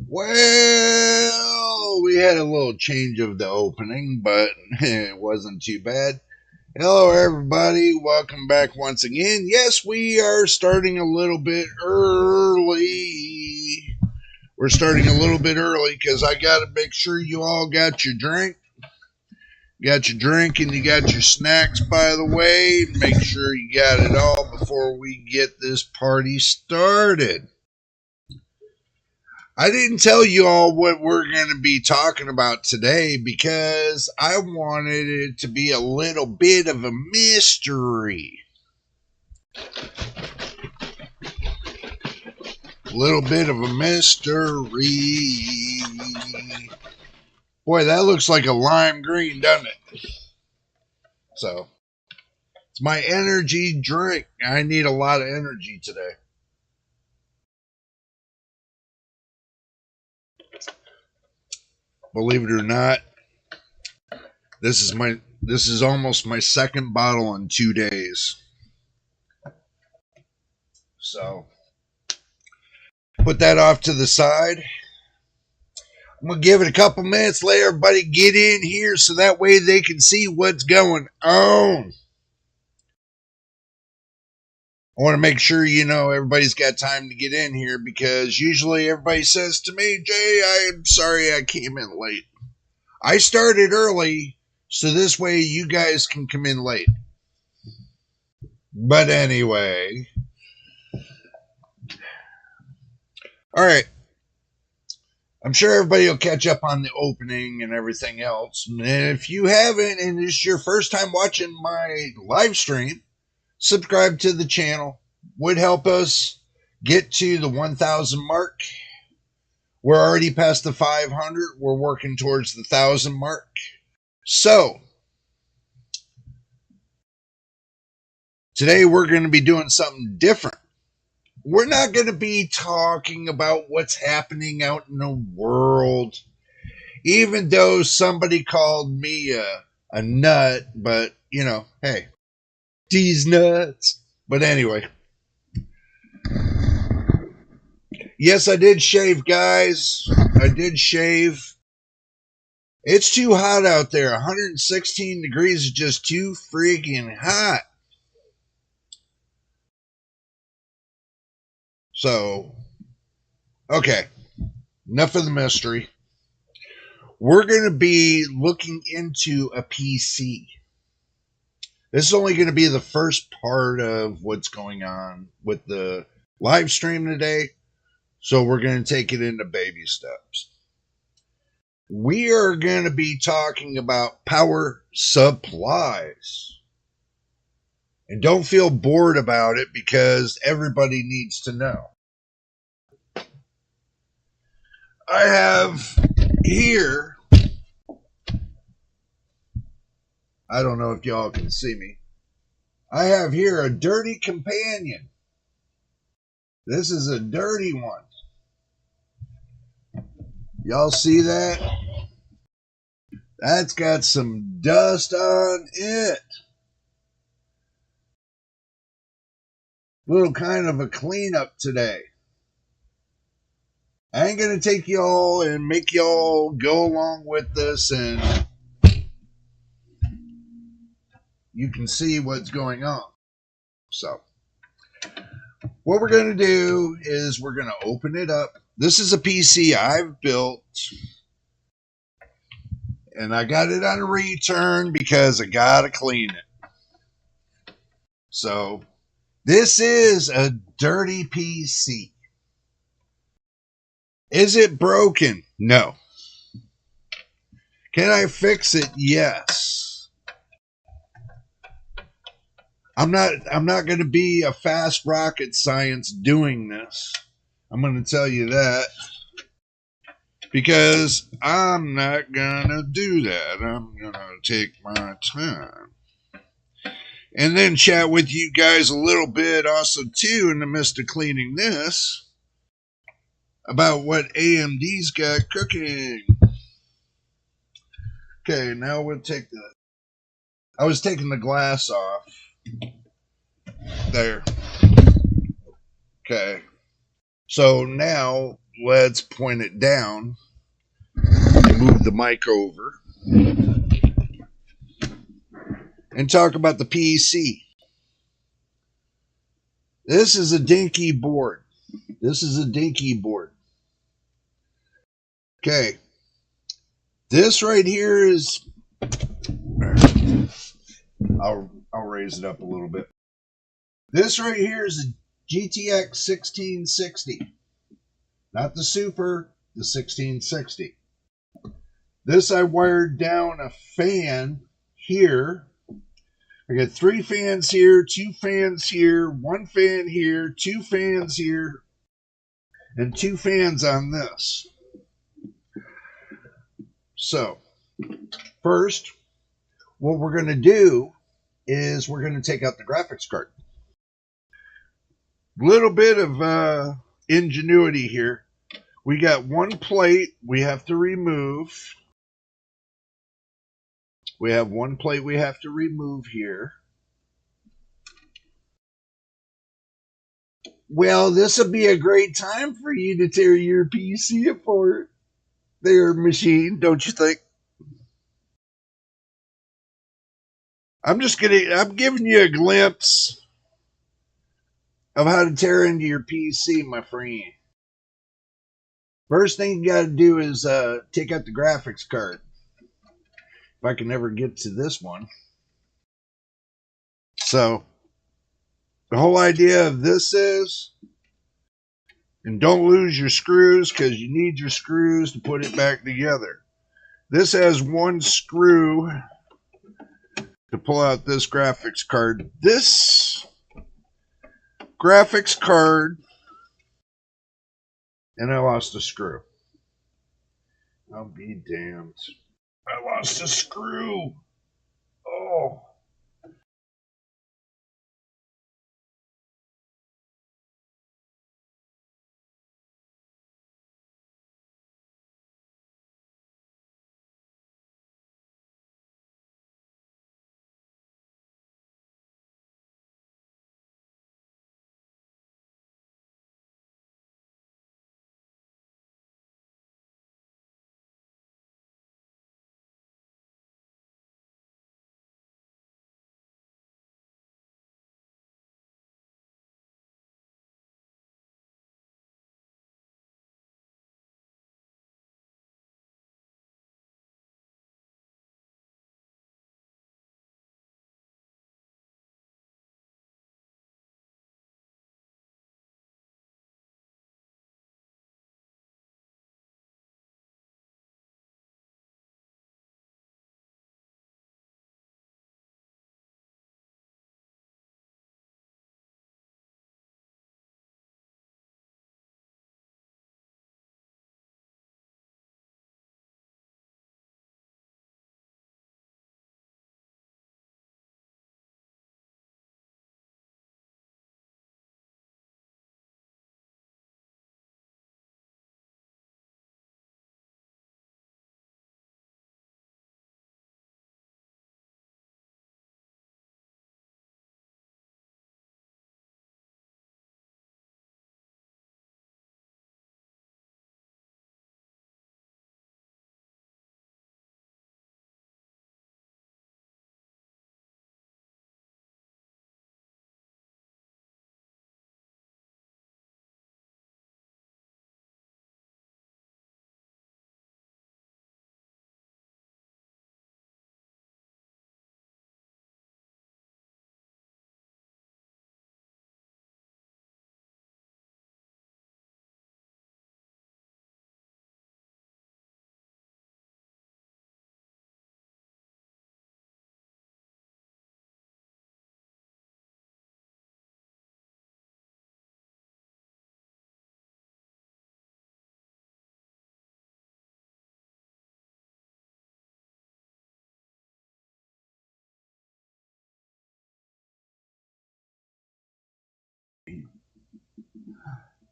Well, we had a little change of the opening, but it wasn't too bad. Hello, everybody. Welcome back once again. Yes, we are starting a little bit early. We're starting a little bit early because I got to make sure you all got your drink. Got your drink and you got your snacks, by the way. Make sure you got it all before we get this party started. I didn't tell you all what we're going to be talking about today because I wanted it to be a little bit of a mystery. A little bit of a mystery. Boy, that looks like a lime green, doesn't it? So, it's my energy drink. I need a lot of energy today. Believe it or not, this is almost my second bottle in 2 days. So, put that off to the side. I'm going to give it a couple minutes, let everybody get in here so that way they can see what's going on. I want to make sure, everybody's got time to get in here because usually everybody says to me, Jay, I'm sorry I came in late. I started early so this way you guys can come in late. But anyway. All right. I'm sure everybody will catch up on the opening and everything else. And if you haven't and it's your first time watching my live stream, subscribe to the channel. Would help us get to the 1,000 mark. We're already past the 500. We're working towards the 1,000 mark. So, today we're going to be doing something different. We're not going to be talking about what's happening out in the world, even though somebody called me a nut, but, hey, these nuts. But anyway. Yes, I did shave, guys. I did shave. It's too hot out there. 116 degrees is just too freaking hot. So, okay. Enough of the mystery. We're going to be looking into a PC. This is only going to be the first part of what's going on with the live stream today. So we're going to take it into baby steps. We are going to be talking about power supplies. And don't feel bored about it because everybody needs to know. I have here, I don't know if y'all can see me. I have here a dirty companion. This is a dirty one. Y'all see that? That's got some dust on it. Little kind of a cleanup today. I ain't going to take y'all and make y'all go along with this and you can see what's going on. So, what we're going to do is we're going to open it up. This is a PC I've built. And I got it on a return because I got to clean it. So, this is a dirty PC. Is it broken? No. Can I fix it? Yes. I'm not going to be a fast rocket science doing this. I'm going to tell you that. Because I'm not going to do that. I'm going to take my time. And then chat with you guys a little bit also too in the midst of cleaning this about what AMD's got cooking. Okay, now we'll take I was taking the glass off. There. Okay. So now let's point it down and move the mic over and talk about the PC. This is a dinky board. Okay. This right here is, I'll raise it up a little bit. This right here is a GTX 1660. Not the Super, the 1660. This I wired down a fan here. I got 3 fans here, 2 fans here, 1 fan here, 2 fans here, and 2 fans on this. So, first, what we're going to do is we're going to take out the graphics card. Little bit of ingenuity here. We got 1 plate we have to remove. We have 1 plate we have to remove here. Well, this would be a great time for you to tear your PC apart. Their machine, don't you think? I'm giving you a glimpse of how to tear into your PC, my friend. First thing you got to do is take out the graphics card. If I can ever get to this one. So, the whole idea of this is, and don't lose your screws because you need your screws to put it back together. This has 1 screw to pull out this graphics card. This graphics card, and I lost a screw. I'll be damned. I lost a screw. Oh.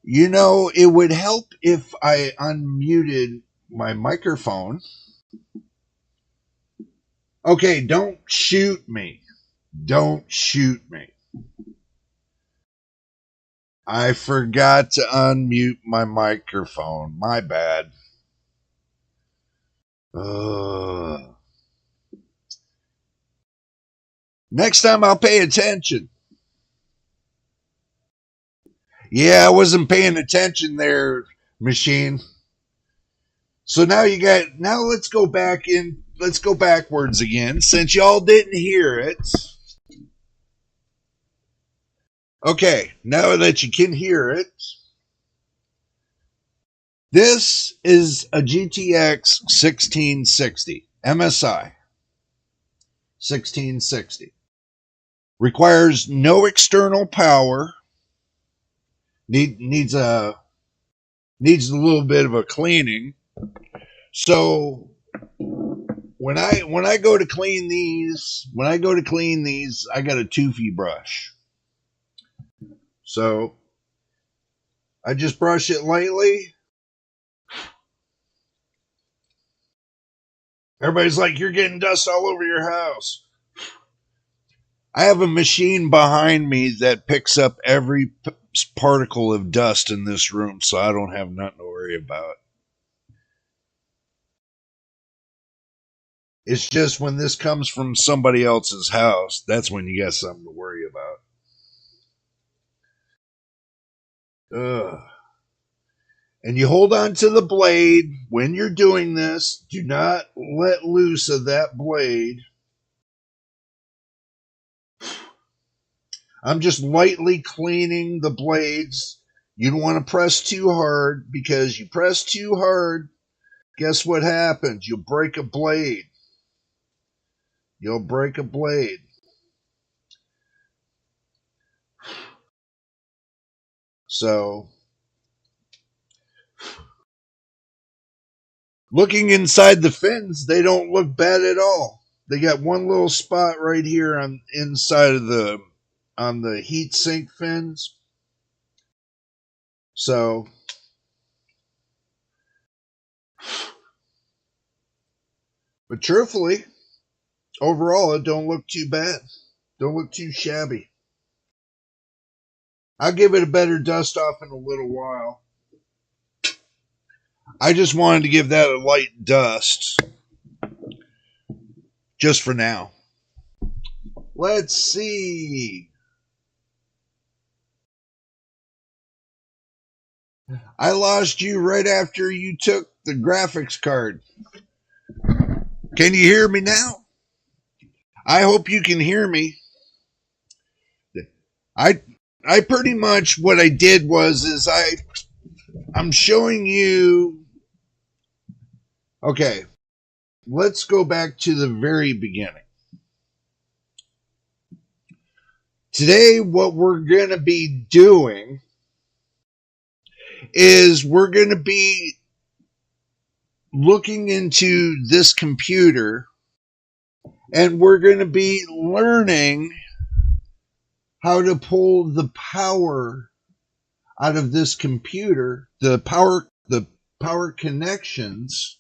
You know, it would help if I unmuted my microphone. Okay, don't shoot me. Don't shoot me. I forgot to unmute my microphone. My bad. Next time I'll pay attention. Yeah, I wasn't paying attention there, machine. So now let's go backwards again, since y'all didn't hear it. Okay, now that you can hear it, this is a GTX 1660 MSI 1660. Requires no external power. Needs a little bit of a cleaning. So when I go to clean these, I got a toofy brush. So I just brush it lightly. Everybody's like, you're getting dust all over your house. I have a machine behind me that picks up every particle of dust in this room, so I don't have nothing to worry about. It's just when this comes from somebody else's house, that's when you got something to worry about. Ugh. And you hold on to the blade when you're doing this. Do not let loose of that blade. I'm just lightly cleaning the blades. You don't want to press too hard, because you press too hard, guess what happens? You'll break a blade. You'll break a blade. So, looking inside the fins, they don't look bad at all. They got one little spot right here on inside of on the heat sink fins. So, but truthfully, overall, it don't look too bad. Don't look too shabby. I'll give it a better dust off in a little while. I just wanted to give that a light dust. Just for now. Let's see. I lost you right after you took the graphics card. Can you hear me now? I hope you can hear me. I pretty much, what I did was I'm showing you. Okay, let's go back to the very beginning. Today, what we're going to be doing is we're going to be looking into this computer, and we're going to be learning how to pull the power out of this computer, the power connections,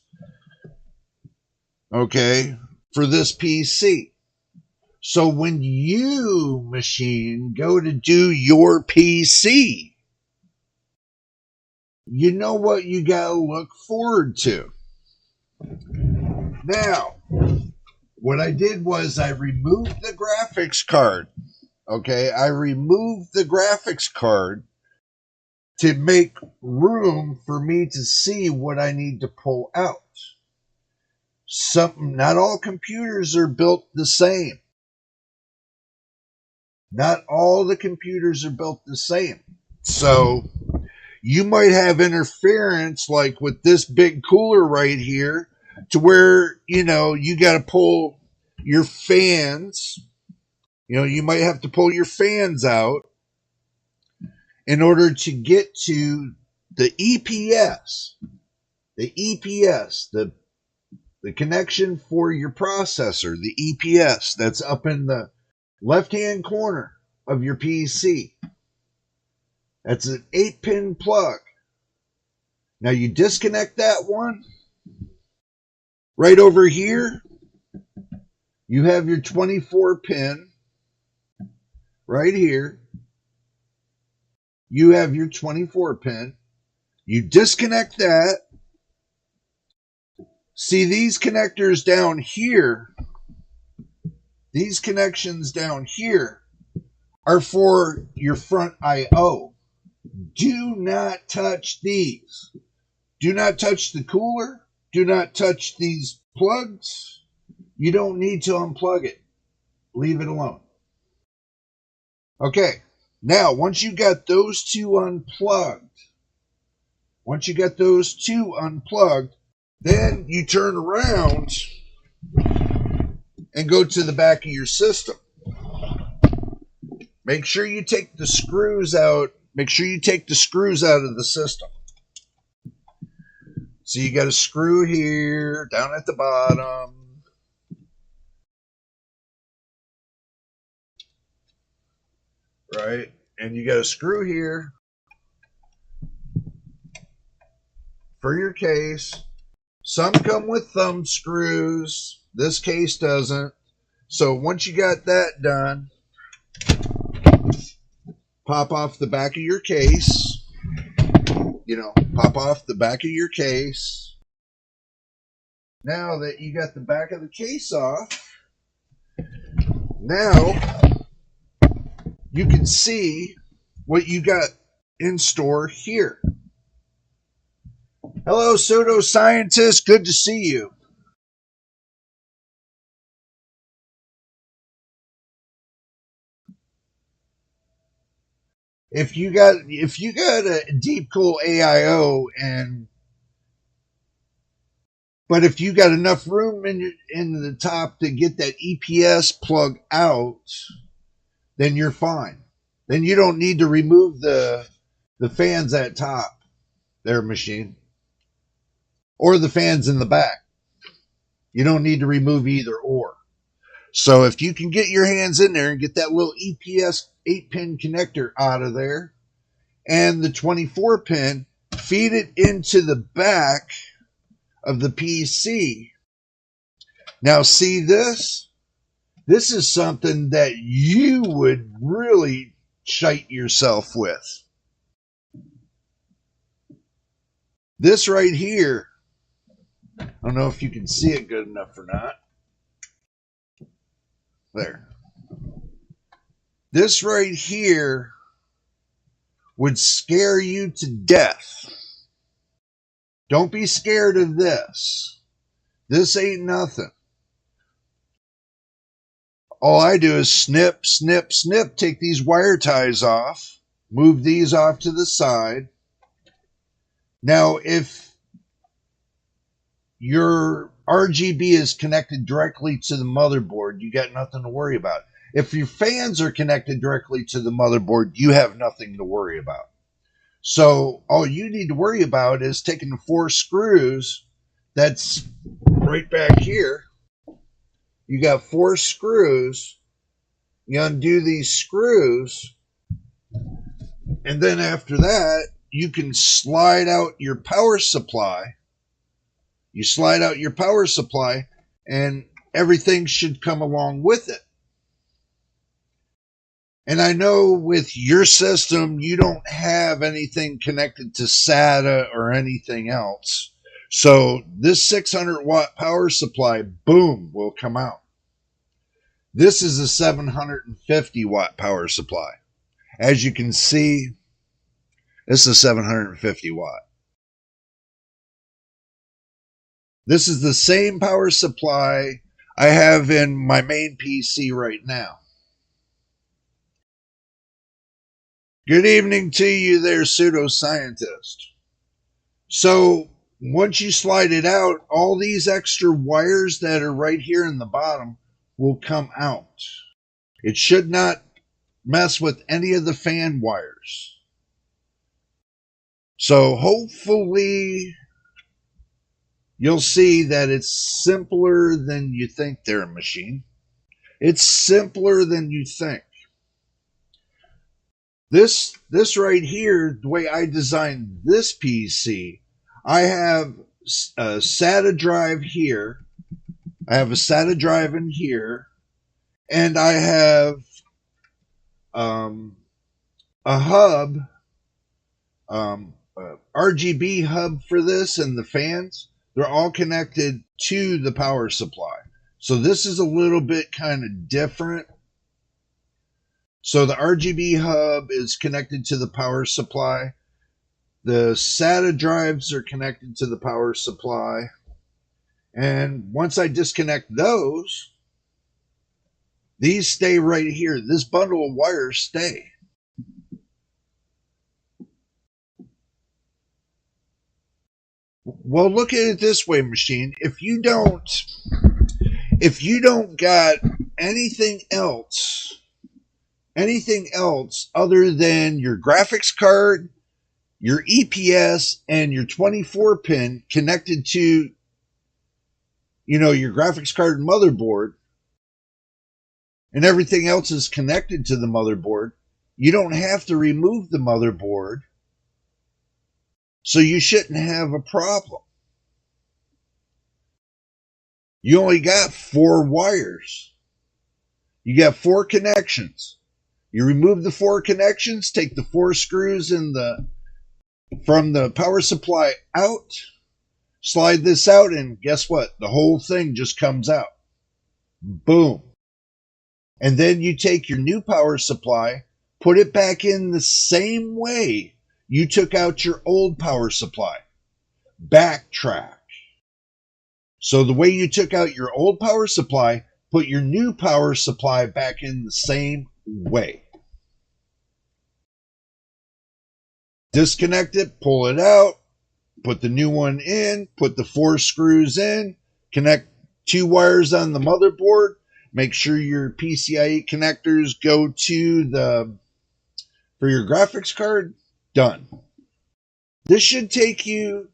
okay, for this PC. So when you, machine, go to do your PC, you know what you got to look forward to. Now, what I did was I removed the graphics card. Okay, I removed the graphics card to make room for me to see what I need to pull out. Not all computers are built the same. Not all the computers are built the same. So you might have interference, like with this big cooler right here, to where, you got to pull your fans. You might have to pull your fans out in order to get to the EPS. The EPS, the connection for your processor, the EPS, that's up in the left-hand corner of your PC. That's an 8-pin plug. Now you disconnect that one. Right over here, you have your 24-pin right here. you have your 24 pin. You disconnect that. See these connectors down here, these connections down here are for your front I/O. Do not touch these. Do not touch the cooler. Do not touch these plugs. You don't need to unplug it. Leave it alone. Okay, now once you got those two unplugged, then you turn around and go to the back of your system. Make sure you take the screws out. Make sure you take the screws out of the system. So you got a screw here, down at the bottom. Right? And you got a screw here for your case. Some come with thumb screws. This case doesn't. So once you got that done, pop off the back of your case. Pop off the back of your case. Now that you got the back of the case off, now you can see what you got in store here. Hello, pseudoscientist. Good to see you. If you got a deep cool AIO but if you got enough room in the top to get that EPS plug out, then you're fine. Then you don't need to remove the fans at top, their machine, or the fans in the back. You don't need to remove either or. So if you can get your hands in there and get that little EPS 8-pin connector out of there and the 24 pin, feed it into the back of the PC. Now see this? This is something that you would really shite yourself with. This right here, I don't know if you can see it good enough or not. There. This right here would scare you to death. Don't be scared of this. This ain't nothing. All I do is snip, snip, snip, take these wire ties off, move these off to the side. Now, if your RGB is connected directly to the motherboard, you got nothing to worry about. If your fans are connected directly to the motherboard, you have nothing to worry about. So all you need to worry about is taking the 4 screws that's right back here. You got 4 screws. You undo these screws. And then after that, you can slide out your power supply. You slide out your power supply and everything should come along with it. And I know with your system, you don't have anything connected to SATA or anything else. So this 600 watt power supply, boom, will come out. This is a 750 watt power supply. As you can see, this is 750 watt. This is the same power supply I have in my main PC right now. Good evening to you there, pseudoscientist. So once you slide it out, all these extra wires that are right here in the bottom will come out. It should not mess with any of the fan wires. So hopefully you'll see that it's simpler than you think there, machine. It's simpler than you think. This right here, the way I designed this PC, I have a SATA drive here. I have a SATA drive in here. And I have a hub RGB hub for this and the fans, they're all connected to the power supply. So this is a little bit kind of different. So the RGB hub is connected to the power supply. The SATA drives are connected to the power supply. And once I disconnect those, these stay right here. This bundle of wires stay. Well, look at it this way, machine. If you don't got anything else other than your graphics card, your EPS, and your 24 pin connected to, your graphics card and motherboard, and everything else is connected to the motherboard, you don't have to remove the motherboard. So you shouldn't have a problem. You only got 4 wires. You got 4 connections. You remove the 4 connections, take the 4 screws from the power supply out, slide this out, and guess what? The whole thing just comes out. Boom. And then you take your new power supply, put it back in the same way you took out your old power supply. Backtrack. So the way you took out your old power supply, put your new power supply back in the same way. Disconnect it, pull it out, put the new one in, put the 4 screws in, connect 2 wires on the motherboard, make sure your PCIe connectors go to for your graphics card. Done. This should take you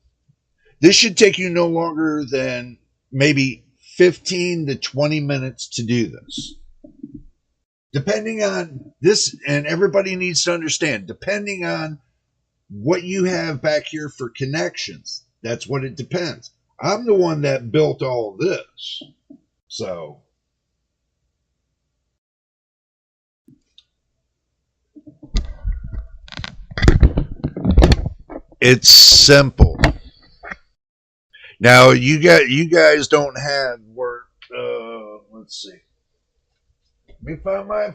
no longer than maybe 15 to 20 minutes to do this. Depending on this, and everybody needs to understand, depending on what you have back here for connections, that's what it depends. I'm the one that built all this. So it's simple. Now you guys don't have work. Let's see. Let me find my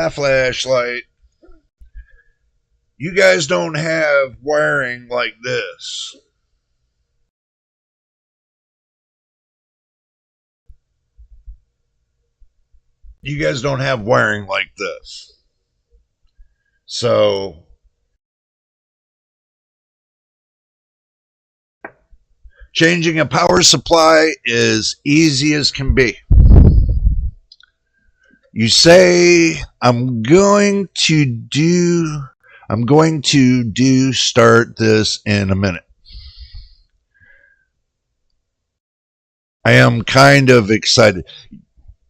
flashlight. You guys don't have wiring like this. You guys don't have wiring like this. So changing a power supply is easy as can be. You say, I'm going to start this in a minute. I am kind of excited.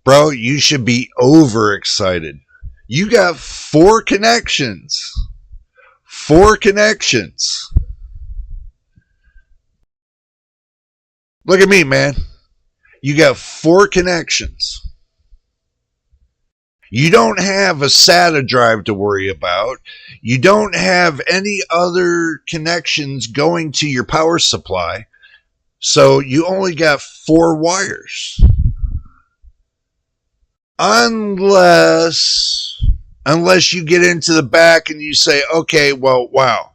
Bro, you should be overexcited. You got 4 connections. 4 connections. Look at me, man. You got 4 connections. You don't have a SATA drive to worry about. You don't have any other connections going to your power supply. So you only got 4 wires. Unless you get into the back and you say, okay, well, wow,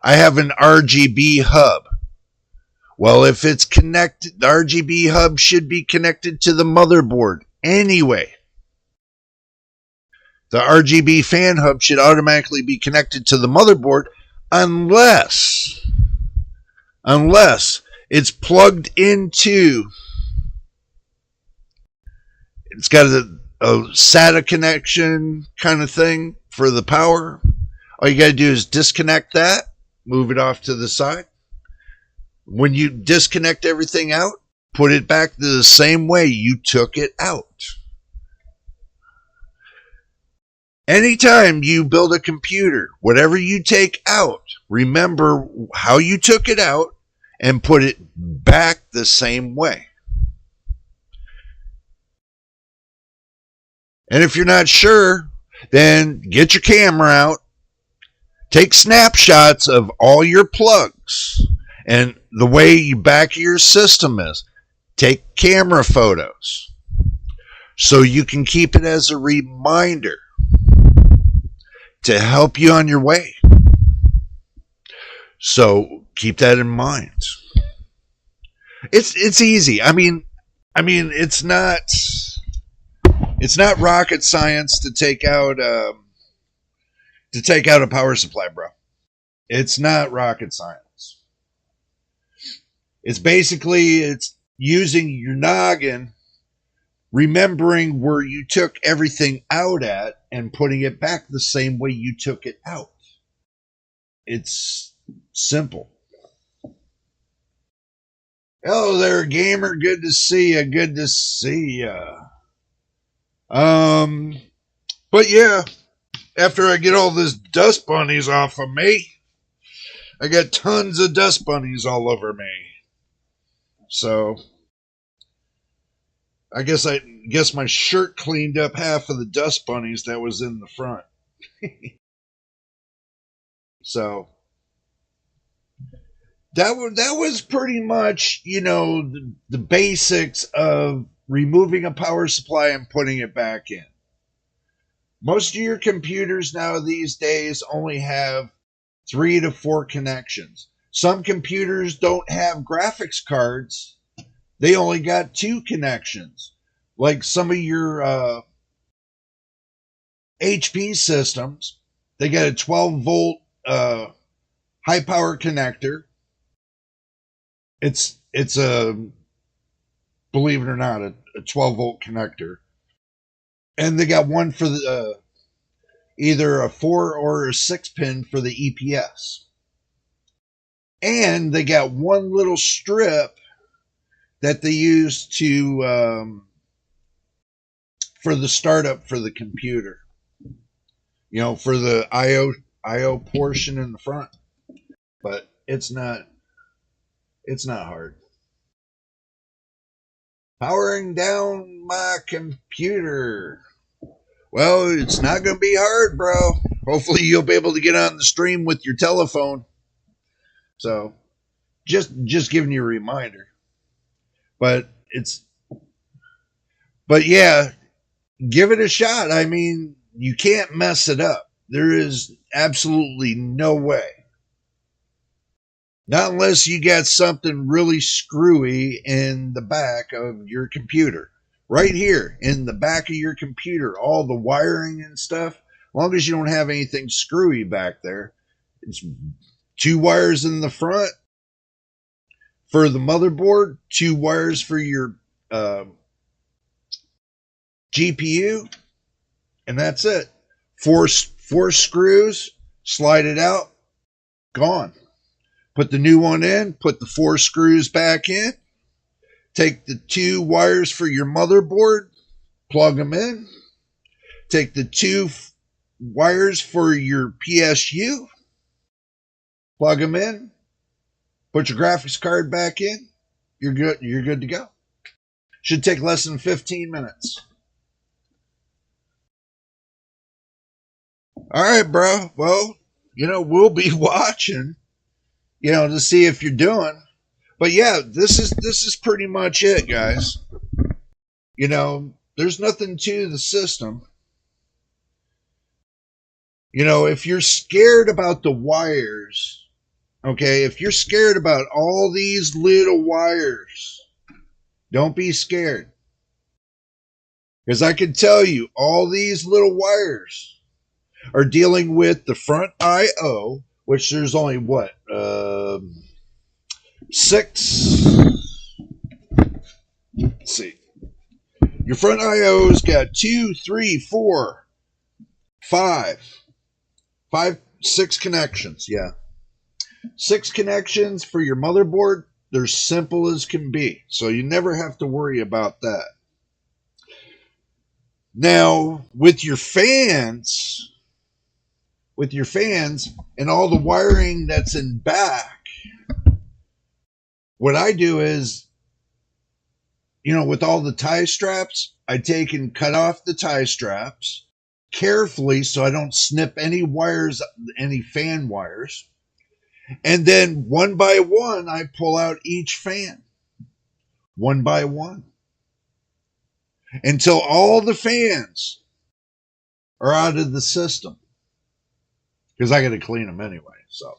I have an RGB hub. Well, if it's connected, the RGB hub should be connected to the motherboard anyway. The RGB fan hub should automatically be connected to the motherboard unless it's plugged into, it's got a SATA connection kind of thing for the power. All you got to do is disconnect that, move it off to the side. When you disconnect everything out, put it back the same way you took it out. Anytime you build a computer, whatever you take out, remember how you took it out and put it back the same way. And if you're not sure, Then get your camera out, take snapshots of all your plugs and the way you back of your system is. Take camera photos so you can keep it as a reminder to help you on your way. So keep that in mind. It's easy. I mean it's not rocket science to take out a power supply, bro. It's not rocket science. It's using your noggin, remembering where you took everything out at and putting it back the same way you took it out. It's simple. Hello there, gamer. Good to see you. Good to see you. But yeah, after I get all this dust bunnies off of me, I got tons of dust bunnies all over me. So I guess my shirt cleaned up half of the dust bunnies that was in the front. So that was pretty much, the basics of removing a power supply and putting it back in. Most of your computers now these days only have 3 to 4 connections. Some computers don't have graphics cards. They only got 2 connections. Like some of your HP systems, they got a 12-volt high power connector. It's a, believe it or not, a 12-volt connector. And they got one for the either a 4 or a 6 pin for the EPS. And they got one little strip that they use to for the startup for the computer. For the IO portion in the front. But it's not hard. Powering down my computer. Well, it's not going to be hard, bro. Hopefully you'll be able to get on the stream with your telephone. So, just giving you a reminder. But yeah, give it a shot. I mean, you can't mess it up. There is absolutely no way. Not unless you got something really screwy in the back of your computer. Right here in the back of your computer, all the wiring and stuff, as long as you don't have anything screwy back there. It's 2 wires in the front for the motherboard, 2 wires for your GPU, and that's it. 4 screws, slide it out, gone. Put the new one in, put the 4 screws back in, take the 2 wires for your motherboard, plug them in, take the 2 wires for your PSU, plug them in, put your graphics card back in, you're good to go. Should take less than 15 minutes. All right, bro. Well, we'll be watching, to see if you're doing. But yeah, this is pretty much it, guys. There's nothing to the system. If you're scared about the wires, okay, if you're scared about all these little wires, don't be scared. Because I can tell you, all these little wires are dealing with the front I/O, which there's only 6. Let's see. Your front I/O's got 2, 3, 4, 5, 6 connections. Yeah. 6 connections for your motherboard. They're simple as can be. So you never have to worry about that. Now, with your fans and all the wiring that's in back, what I do is, with all the tie straps, I take and cut off the tie straps, carefully so I don't snip any wires, any fan wires. And then one by one, I pull out each fan, one by one, until all the fans are out of the system. Because I got to clean them anyway. So,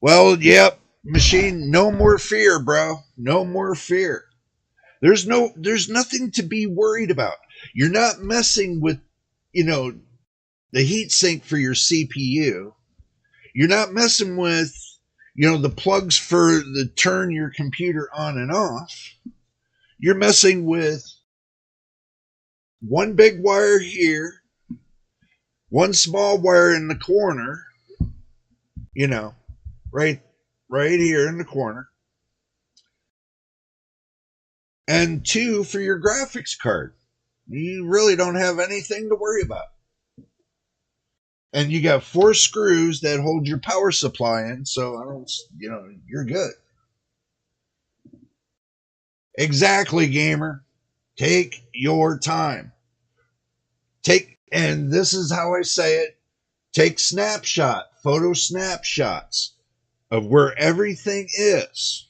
well, yep, machine, no more fear, bro. No more fear. There's nothing to be worried about. You're not messing with, the heat sink for your CPU. You're not messing with, the plugs for the turn your computer on and off. You're messing with one big wire here, one small wire in the corner, you know, right right here in the corner, and two for your graphics card. You really don't have anything to worry about. And you got four screws that hold your power supply in, so I don't, you're good. Exactly, gamer. Take your time. And this is how I say it, take photo snapshots of where everything is.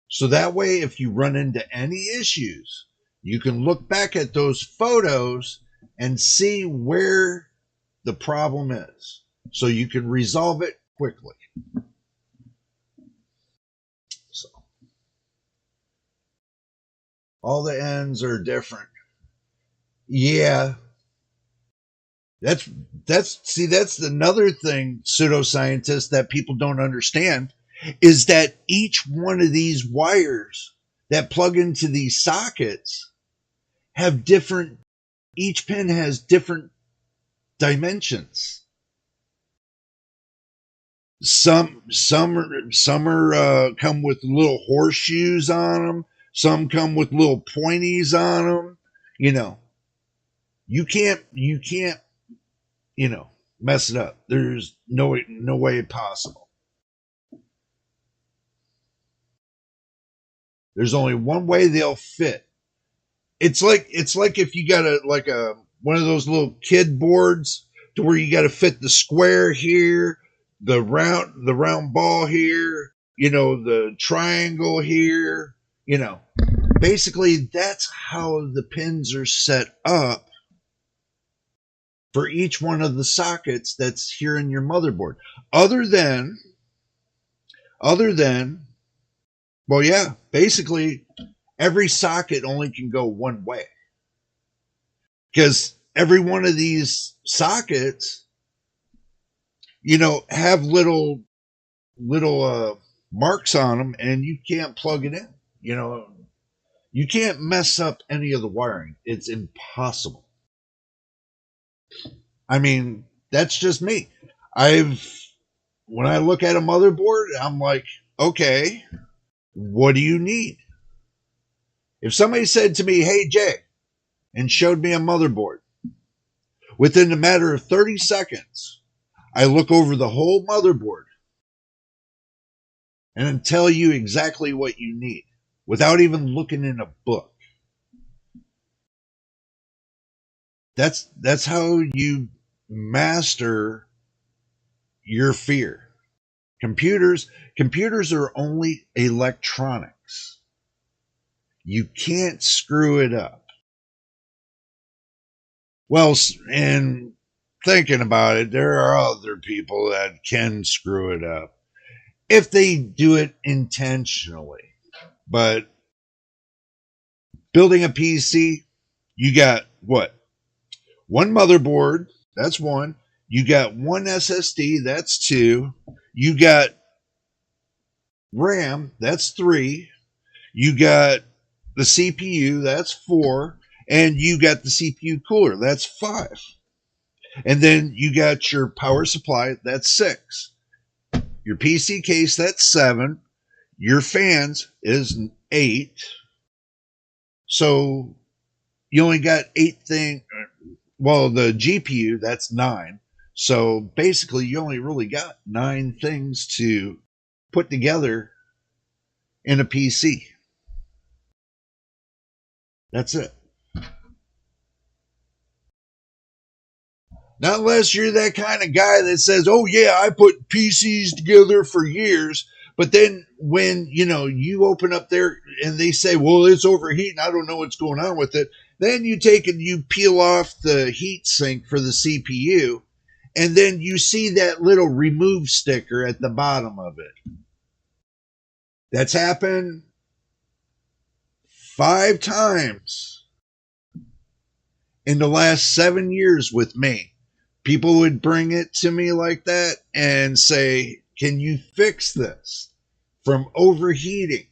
So that way, if you run into any issues, you can look back at those photos and see where the problem is. So you can resolve it quickly. So all the ends are different. Yeah. That's another thing, pseudoscientists, that people don't understand, is that each one of these wires that plug into these sockets have different, each pin has different dimensions. Some come with little horseshoes on them. Some come with little pointies on them. You know, you can't mess it up. There's no way possible. There's only one way they'll fit. It's like if you got a one of those little kid boards to where you got to fit the square here, the round ball here, the triangle here, basically that's how the pins are set up for each one of the sockets that's here in your motherboard. Other than other than well, yeah, basically every socket only can go one way, because every one of these sockets, have little marks on them, and you can't plug it in. You can't mess up any of the wiring. It's impossible. I mean, that's just me. I've When I look at a motherboard, I'm like, okay, what do you need? If somebody said to me, "Hey Jay," and showed me a motherboard, within a matter of 30 seconds, I look over the whole motherboard and tell you exactly what you need without even looking in a book. That's how you master your fear. Computers are only electronics. You can't screw it up. Well, and thinking about it, there are other people that can screw it up if they do it intentionally. But building a PC, you got what? One motherboard, that's one. You got one SSD, that's two. You got RAM, that's three. You got the CPU, that's four. And you got the CPU cooler, that's five. And then you got your power supply, that's six. Your PC case, that's seven. Your fans is eight. So you only got eight things. Well, the GPU, that's nine. So basically, you only really got nine things to put together in a PC. That's it. Not unless you're that kind of guy that says, oh yeah, I put PCs together for years. But then when, you open up there and they say, well, it's overheating, I don't know what's going on with it. Then you take and you peel off the heat sink for the CPU. And then you see that little remove sticker at the bottom of it. That's happened 5 times in the last 7 years with me. People would bring it to me like that and say, can you fix this from overheating?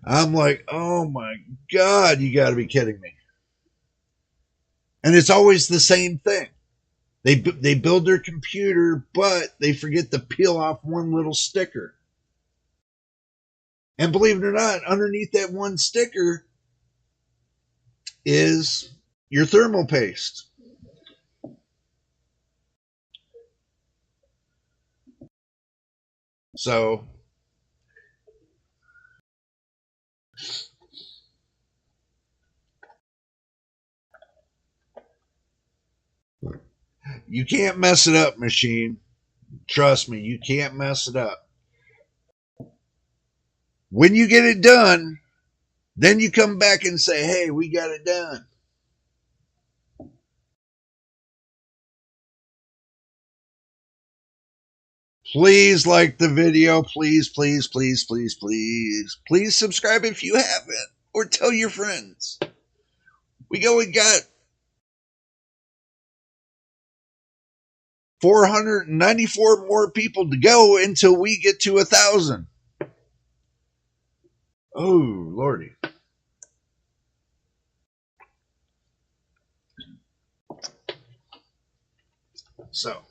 I'm like, oh my God, you got to be kidding me. And it's always the same thing. They build their computer, but they forget to peel off one little sticker. And believe it or not, underneath that one sticker is your thermal paste. So you can't mess it up, machine. Trust me, you can't mess it up. When you get it done, then you come back and say, hey, we got it done. Please like the video. Please, please, please, please, please. Please subscribe if you haven't. Or tell your friends. We got 494 more people to go until we get to 1,000. Oh, Lordy. So,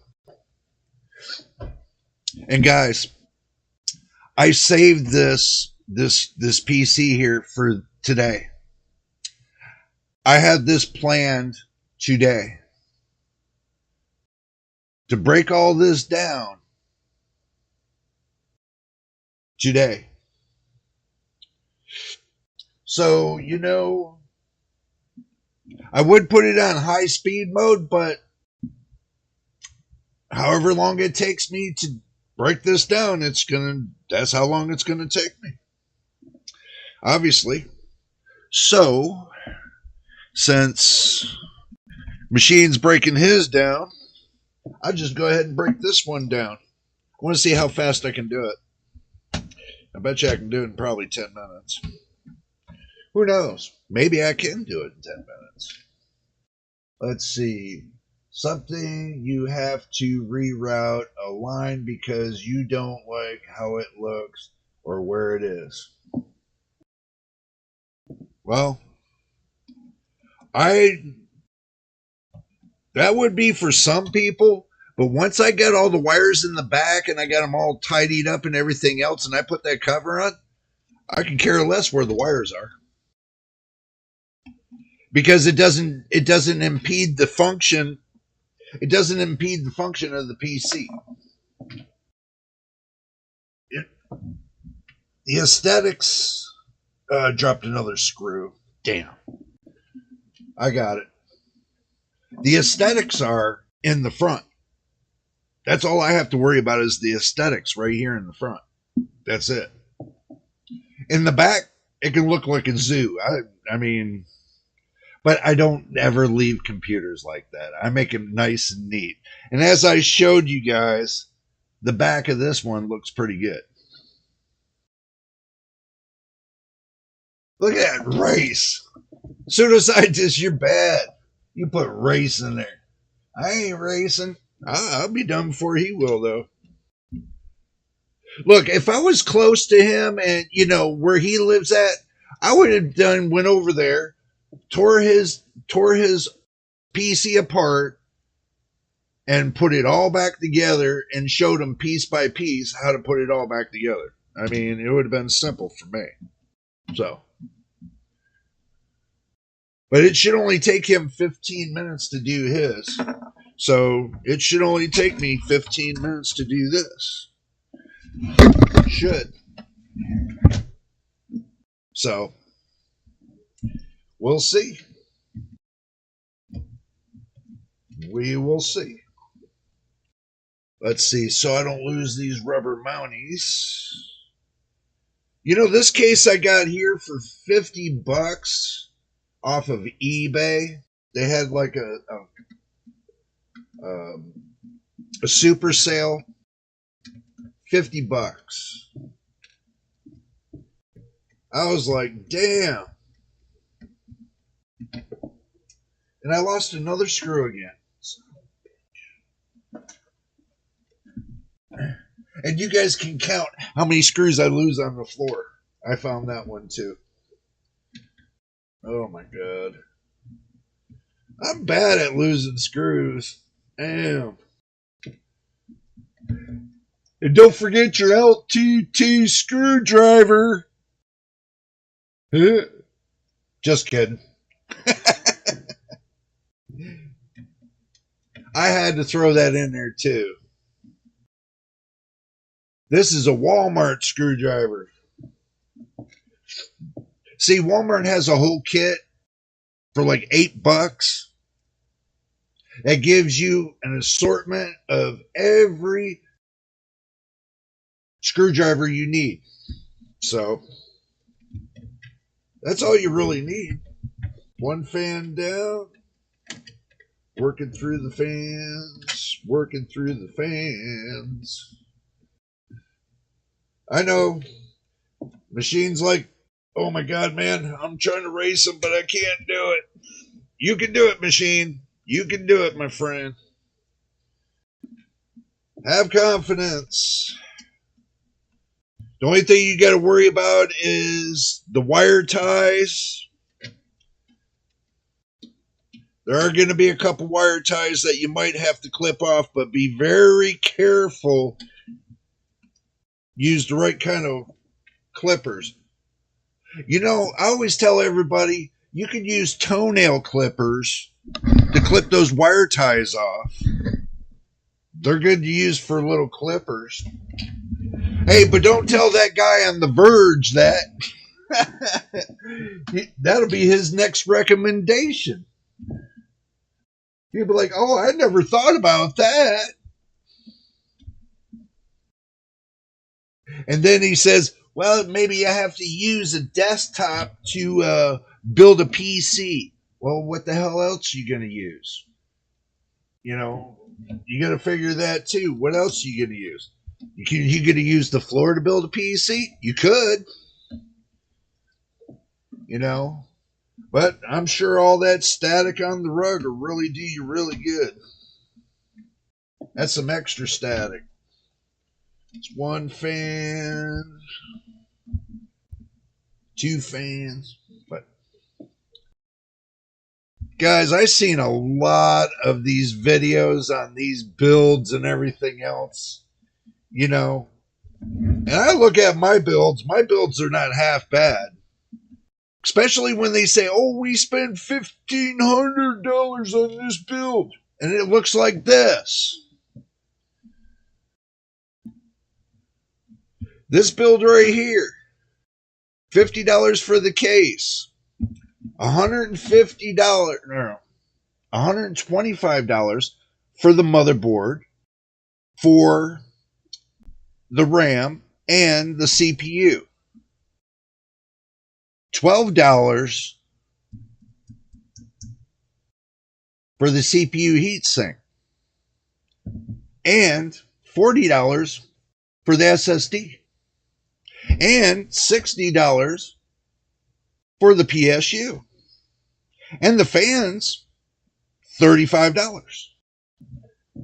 and guys, I saved this PC here for today. I had this planned today to break all this down today. So, I would put it on high speed mode, but however long it takes me to break this down, that's how long it's gonna take me. Obviously. So, since Machine's breaking his down, I'll just go ahead and break this one down. I want to see how fast I can do it. I bet you I can do it in probably 10 minutes. Who knows? Maybe I can do it in 10 minutes. Let's see. Something you have to reroute a line because you don't like how it looks or where it is. Well, that would be for some people, but once I got all the wires in the back and I got them all tidied up and everything else and I put that cover on, I can care less where the wires are. Because it doesn't impede the function. It doesn't impede the function of the PC. The aesthetics dropped another screw. Damn. I got it. The aesthetics are in the front. That's all I have to worry about is the aesthetics right here in the front. That's it. In the back, it can look like a zoo. I mean, but I don't ever leave computers like that. I make them nice and neat. And as I showed you guys, the back of this one looks pretty good. Look at that race. Pseudoscientist, you're bad. You put race in there. I ain't racing. I'll be done before he will, though. Look, if I was close to him and, where he lives at, I would have went over there, tore his PC apart, and put it all back together and showed him piece by piece how to put it all back together. I mean, it would have been simple for me. So. But it should only take him 15 minutes to do his. So it should only take me 15 minutes to do this. Should. So we'll see. We will see. Let's see, so I don't lose these rubber mounties. You know, this case I got here for $50 off of eBay. They had like a super sale, $50. I was like, damn. And I lost another screw again. And you guys can count how many screws I lose on the floor. I found that one too. Oh my God. I'm bad at losing screws. Damn. And don't forget your LTT screwdriver. Just kidding. I had to throw that in there too. This is a Walmart screwdriver. See, Walmart has a whole kit for like $8. That gives you an assortment of every screwdriver you need. So that's all you really need. One fan down, working through the fans, working through the fans. I know machines like, oh my God, man, I'm trying to race them, but I can't do it. You can do it, machine. You can do it, my friend. Have confidence. The only thing you got to worry about is the wire ties. There are going to be a couple wire ties that you might have to clip off, but be very careful. Use the right kind of clippers. You know, I always tell everybody you can use toenail clippers to clip those wire ties off. They're good to use for little clippers. Hey, but don't tell that guy on The Verge that. That'll be his next recommendation. He'll be like, oh, I never thought about that. And then he says, well, maybe I have to use a desktop to build a PC. Well, what the hell else are you going to use? You know, you got to figure that too. What else are you going to use? You going to use the floor to build a PC? You could. You know, but I'm sure all that static on the rug will really do you really good. That's some extra static. It's one fan, two fans. But guys, I've seen a lot of these videos on these builds and everything else, you know, and I look at my builds. My builds are not half bad. Especially when they say, oh, we spent $1,500 on this build. And it looks like this. This build right here. $50 for the case. $125 for the motherboard, for the RAM, and the CPU. $12 for the CPU heatsink, and $40 for the SSD, and $60 for the PSU, and the fans, $35.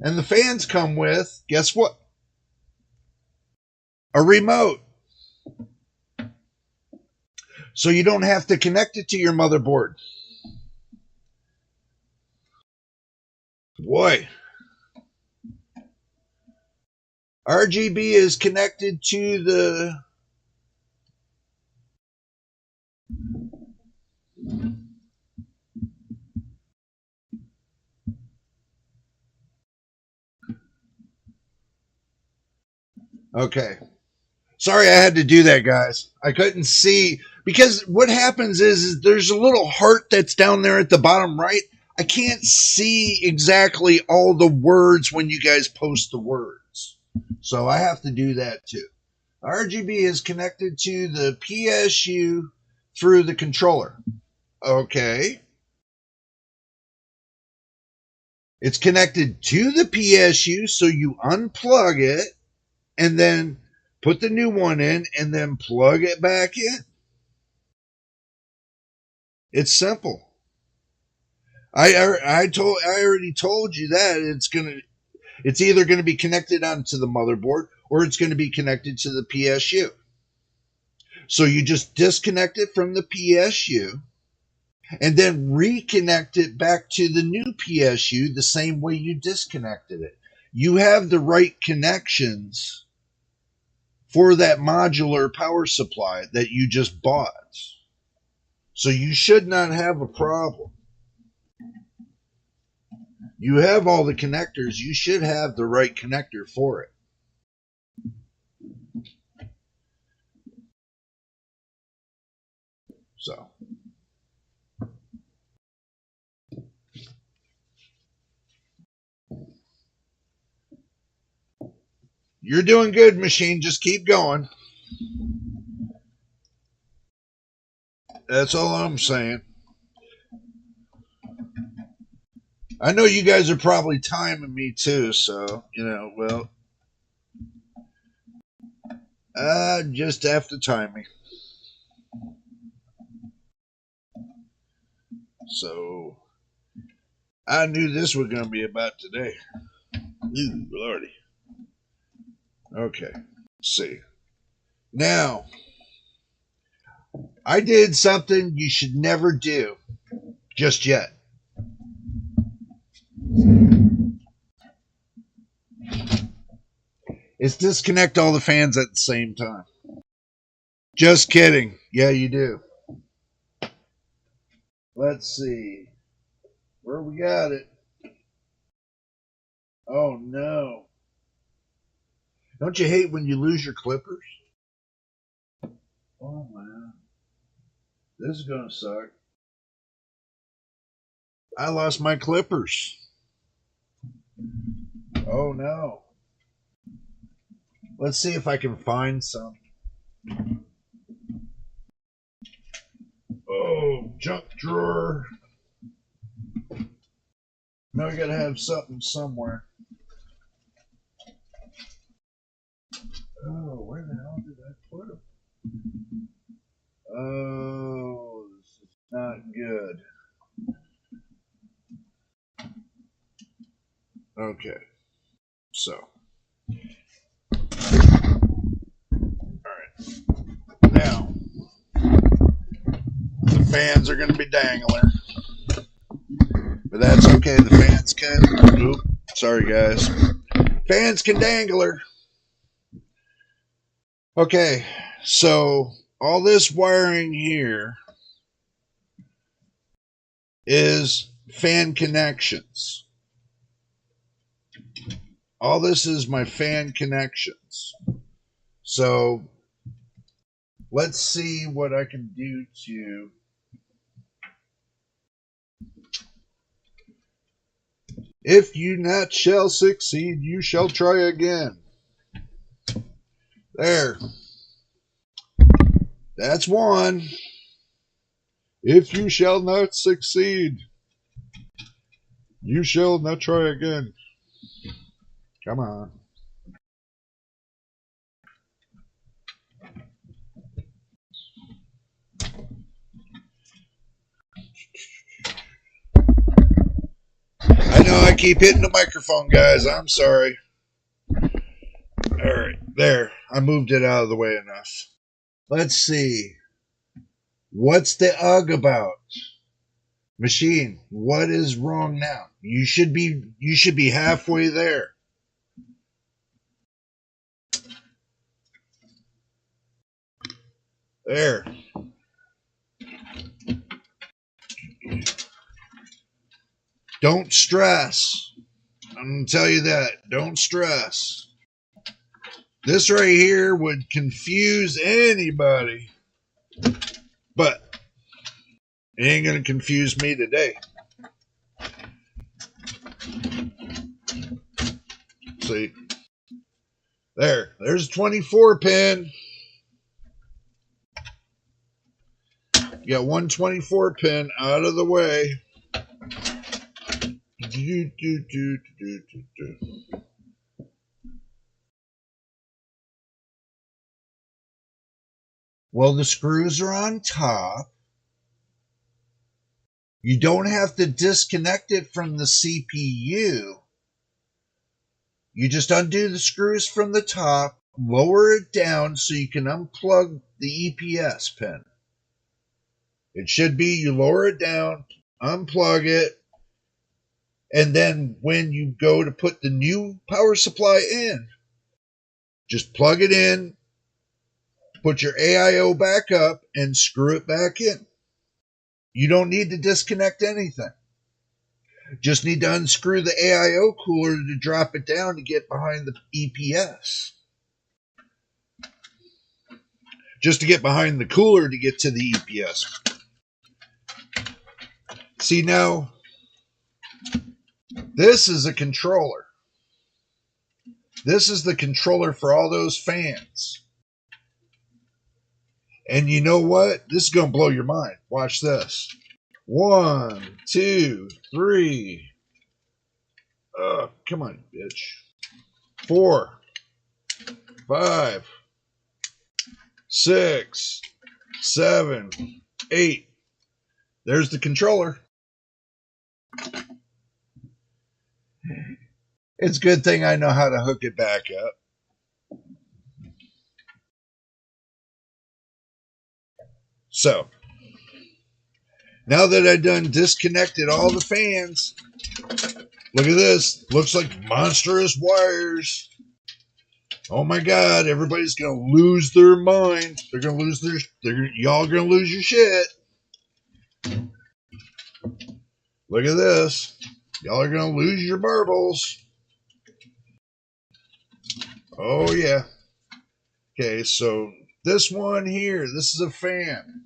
And the fans come with, guess what? A remote. So you don't have to connect it to your motherboard. Boy. RGB is connected to the okay. Sorry I had to do that, guys. I couldn't see. Because what happens is there's a little heart that's down there at the bottom right. I can't see exactly all the words when you guys post the words. So I have to do that too. RGB is connected to the PSU through the controller. Okay. It's connected to the PSU, so you unplug it and then put the new one in and then plug it back in. It's simple. I already told you that it's either going to be connected onto the motherboard or it's going to be connected to the PSU. So you just disconnect it from the PSU and then reconnect it back to the new PSU the same way you disconnected it. You have the right connections for that modular power supply that you just bought. So you should not have a problem. You have all the connectors. You should have the right connector for it. So you're doing good, machine. Just keep going. That's all I'm saying. I know you guys are probably timing me too, so, well, just have to time me. So, I knew this was going to be about today. Ooh, Lordy. Okay, let's see. Now, I did something you should never do just yet. It's disconnect all the fans at the same time. Just kidding. Yeah, you do. Let's see. Where we got it? Oh, no. Don't you hate when you lose your clippers? Oh, man. This is going to suck. I lost my clippers. Oh, no. Let's see if I can find some. Oh, junk drawer. Now I gotta have something somewhere. Oh, where the hell did I put them? Oh, this is not good. Okay, so. Alright. Now, the fans are going to be dangling. But that's okay. The fans can. Oop, sorry, guys. Fans can dangler. Okay, so all this wiring here is fan connections. All this is my fan connections. So let's see what I can do to. If you not shall succeed, you shall try again. There. That's one. If you shall not succeed, you shall not try again. Come on. I know I keep hitting the microphone, guys. I'm sorry. All right, there. I moved it out of the way enough. Let's see. What's the UG about? Machine, what is wrong now? You should be halfway there. There. Don't stress. I'm going to tell you that. Don't stress. This right here would confuse anybody, but it ain't going to confuse me today. see. There's 24 pin. You got 124 pin out of the way. Well, the screws are on top. You don't have to disconnect it from the CPU. You just undo the screws from the top, lower it down so you can unplug the EPS pin. It should be you lower it down, unplug it, and then when you go to put the new power supply in, just plug it in, put your AIO back up, and screw it back in. You don't need to disconnect anything. Just need to unscrew the AIO cooler to drop it down to get behind the EPS. Just to get behind the cooler to get to the EPS. See now, this is a controller. This is the controller for all those fans. And you know what? This is going to blow your mind. Watch this. 1, 2, 3. Come on, bitch. 4, 5, 6, 7, 8. There's the controller. It's a good thing I know how to hook it back up. So, now that I've done disconnected all the fans, look at this. Looks like monstrous wires. Oh my God, everybody's going to lose their mind. They're going to lose y'all going to lose your shit. Look at this. Y'all are going to lose your marbles. Oh yeah. Okay, so this one here, this is a fan.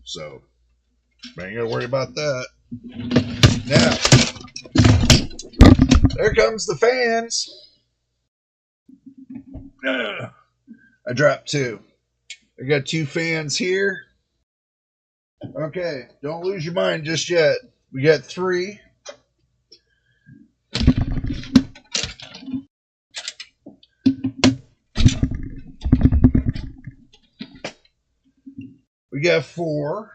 So, ain't got to worry about that. Now, there comes the fans. I dropped 2. I got 2 fans here. Okay, don't lose your mind just yet. We got 3. We got 4.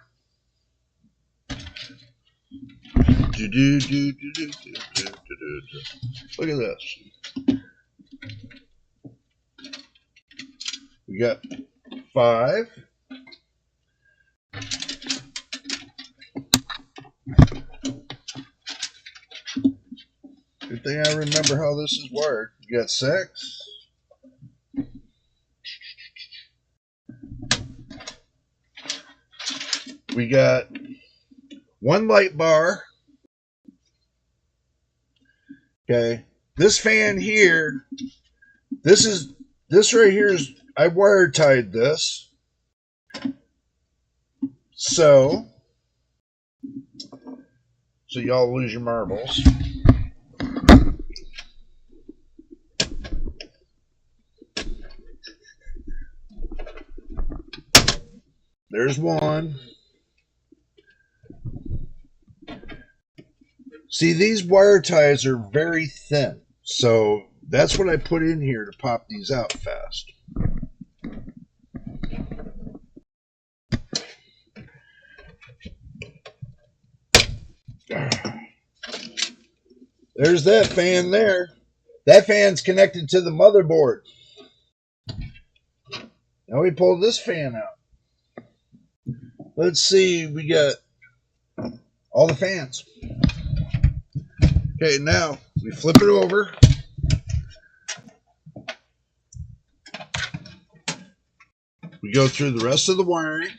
Look at this. We got 5. Good thing I remember how this is wired. We got 6. We got 1 light bar. Okay. This fan here, this right here is, I wire tied this. So y'all lose your marbles. There's 1. See, these wire ties are very thin. So that's what I put in here to pop these out fast. There's that fan there. That fan's connected to the motherboard. Now we pull this fan out. Let's see, we got all the fans. Okay, now we flip it over. We go through the rest of the wiring.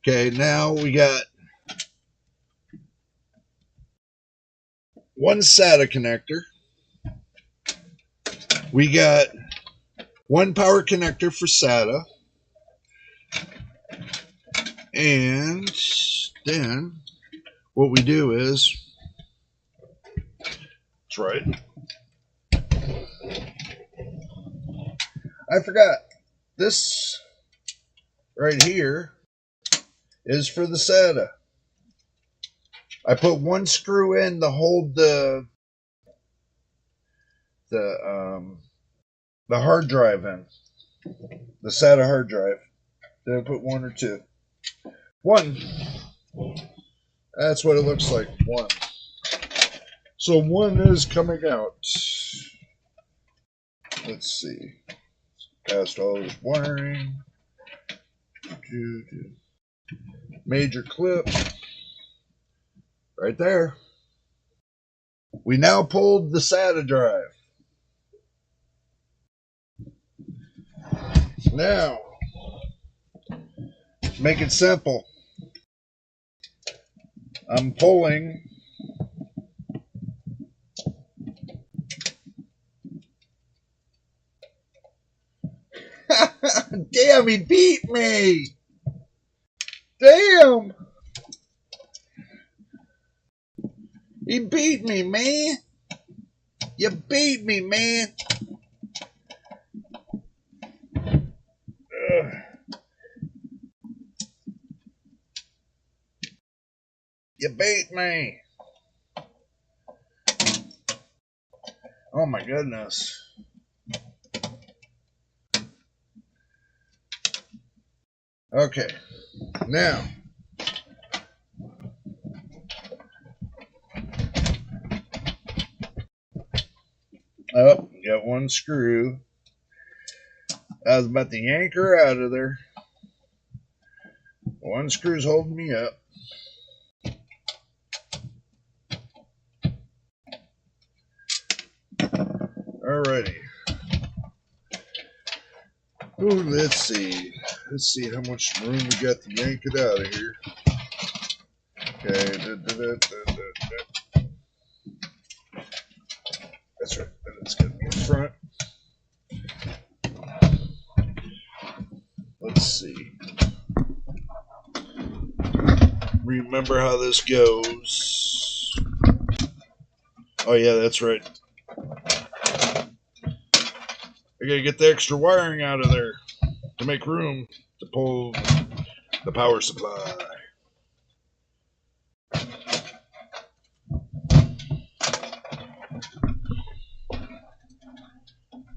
Okay, now we got 1 SATA connector. We got 1 power connector for SATA. And then what we do is, that's right. I forgot. This right here is for the SATA. I put one screw in to hold the hard drive in, the SATA hard drive. Did I put one or two? One. That's what it looks like. One. So one is coming out. Let's see. Past all this wiring. Major clip. Right there. We now pulled the SATA drive. Now, make it simple. I'm pulling damn, he beat me. Damn. He beat me, man. You beat me, man. Ugh. You beat me. Oh my goodness. Okay. Now. Oh, got one screw. I was about to yank her out of there. One screw's holding me up. Alrighty. Ooh, let's see. Let's see how much room we got to yank it out of here. Okay. That's right. Let's get in front. Let's see. Remember how this goes. Oh, yeah, that's right. I gotta get the extra wiring out of there to make room to pull the power supply.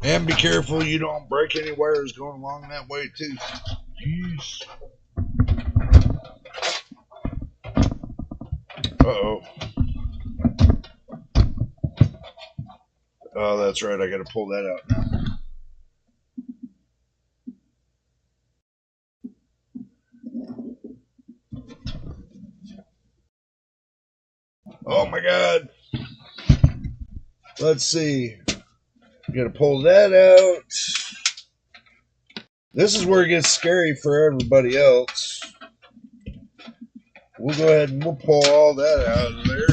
And be careful you don't break any wires going along that way too. Jeez. Uh-oh. Oh, that's right. I got to pull that out now. Oh my God. Let's see. Got to pull that out. This is where it gets scary for everybody else. We'll go ahead and we'll pull all that out of there.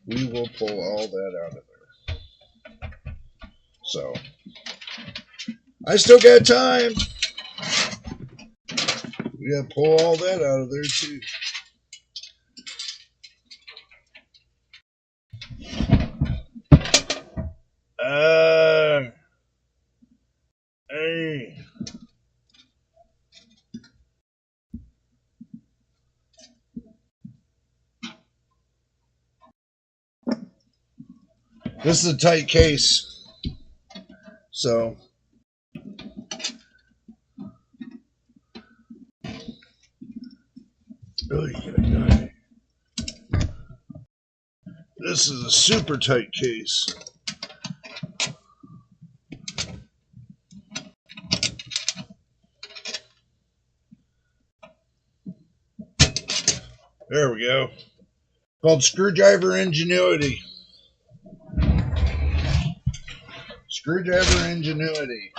We will pull all that out of there. So, I still got time. We got to pull all that out of there too. Hey. This is a tight case. So, this is a super tight case. There we go. Called Screwdriver Ingenuity. Screwdriver Ingenuity.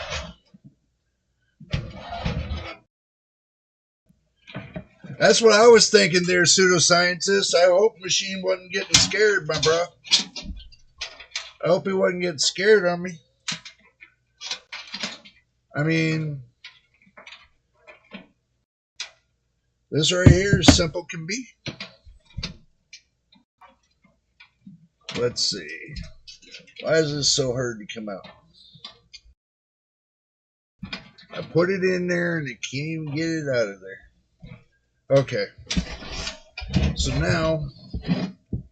That's what I was thinking there, pseudoscientist. I hope Machine wasn't getting scared, my bro. I hope he wasn't getting scared on me. I mean, This right here is simple can be. Let's see. Why is this so hard to come out? I put it in there and it can't even get it out of there. Okay. So now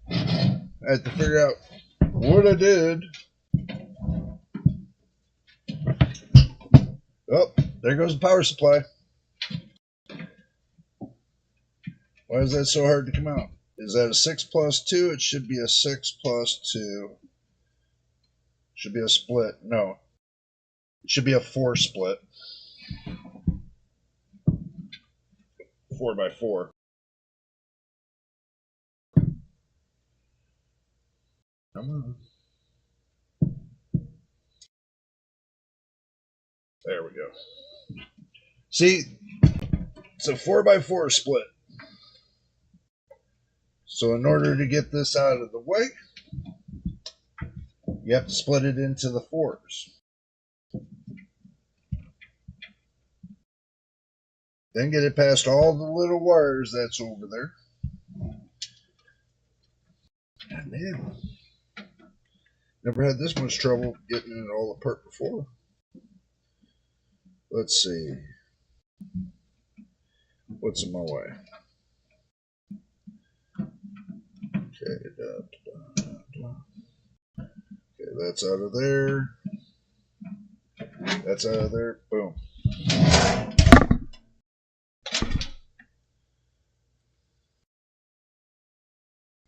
I have to figure out what I did. Oh, there goes the power supply. Why is that so hard to come out? Is that a 6 plus 2? It should be a 6 plus 2. Should be a split. No. It should be a 4 split. 4 by 4. Come on. There we go. See, it's a 4 by 4 split. So in order to get this out of the way, you have to split it into the 4s. Then get it past all the little wires that's over there. God damn. Never had this much trouble getting it all apart before. Let's see. What's in my way? Okay, okay, that's out of there. That's out of there. Boom.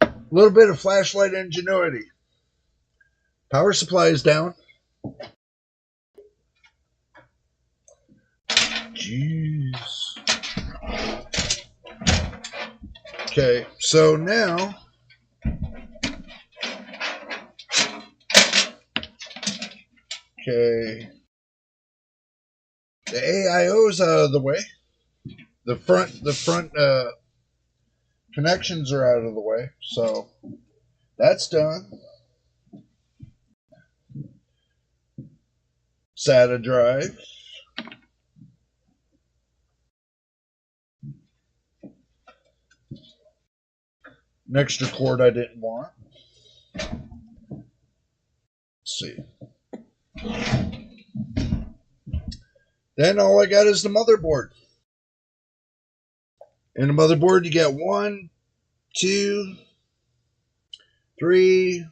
A little bit of flashlight ingenuity. Power supply is down. Jeez. Okay, so now okay, the AIO's out of the way. The front connections are out of the way, so that's done. SATA drive. An extra cord I didn't want. Let's see. Then all I got is the motherboard. In the motherboard, you got 1, 2, 3,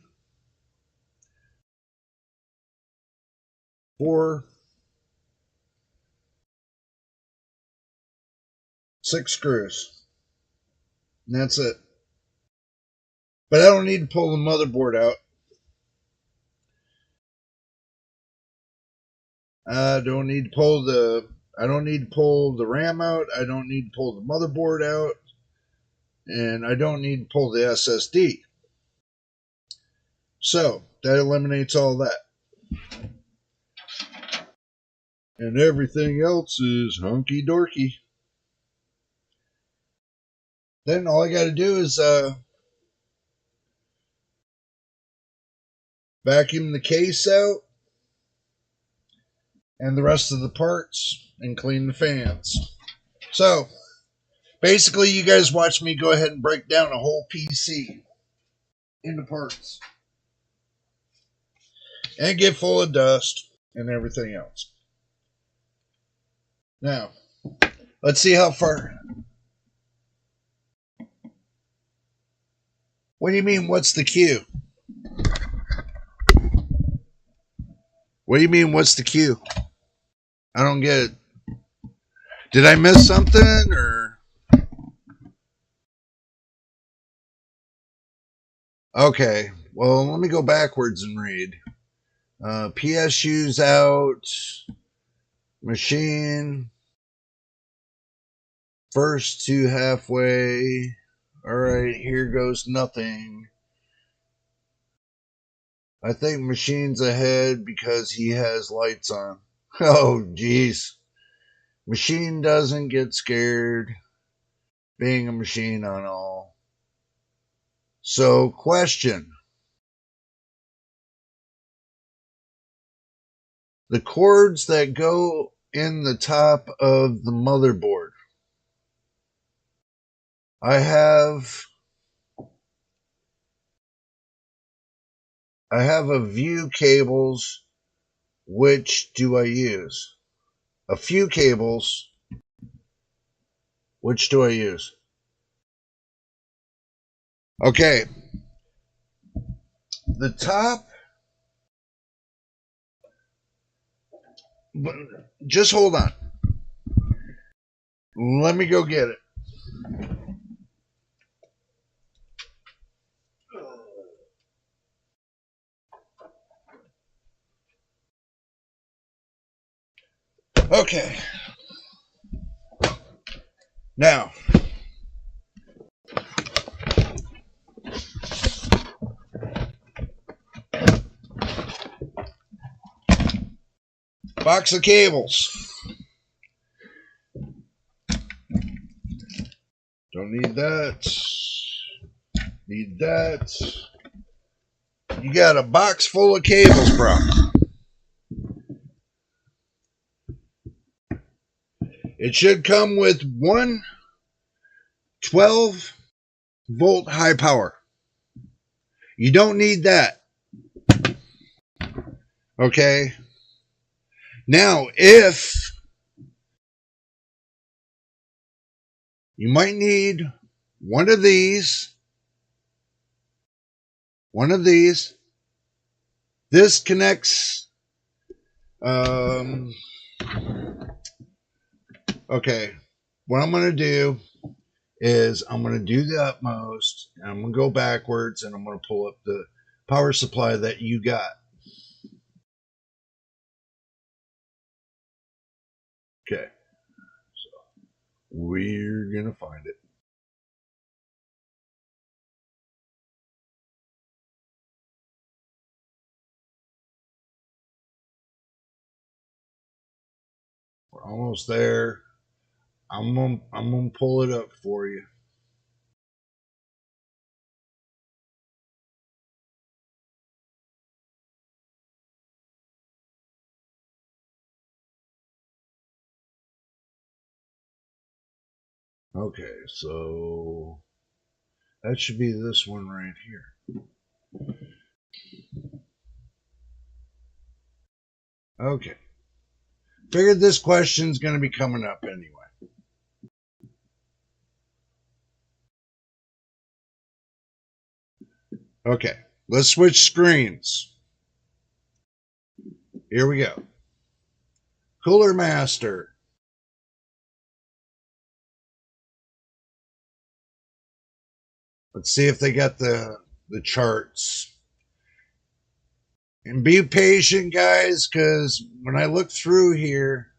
4, 6 screws. And that's it. But I don't need to pull the motherboard out. I don't need to pull the RAM out. I don't need to pull the motherboard out. And I don't need to pull the SSD. So that eliminates all that. And everything else is hunky dorky. Then all I got to do is vacuum the case out and the rest of the parts and clean the fans. So basically, you guys watch me go ahead and break down a whole PC into parts and get full of dust and everything else. Now, let's see how far. What do you mean, what's the cue? What do you mean, what's the cue? I don't get it. Did I miss something or? Okay, well, let me go backwards and read. PSU's out. Machine. First to halfway. Alright, here goes nothing. I think machine's ahead because he has lights on. Oh, jeez. Machine doesn't get scared. Being a machine on all. So, question. The cords that go in the top of the motherboard. I have a view cables. Which do I use? A few cables. Which do I use? Okay. The top. Just hold on. Let me go get it. Okay. Now, box of cables. Don't need that. Need that. You got a box full of cables, bro. It should come with one 12-volt high power. You don't need that. Okay. Now, if you might need one of these, this connects. Okay. What I'm going to do is I'm going to do the utmost, and I'm going to go backwards, and I'm going to pull up the power supply that you got. Okay. So we're going to find it. We're almost there. I'm gonna pull it up for you. Okay, so that should be this one right here. Okay. Figured this question's going to be coming up anyway. Okay, let's switch screens. Here we go. Cooler Master. Let's see if they got the charts. And be patient, guys, because when I look through here,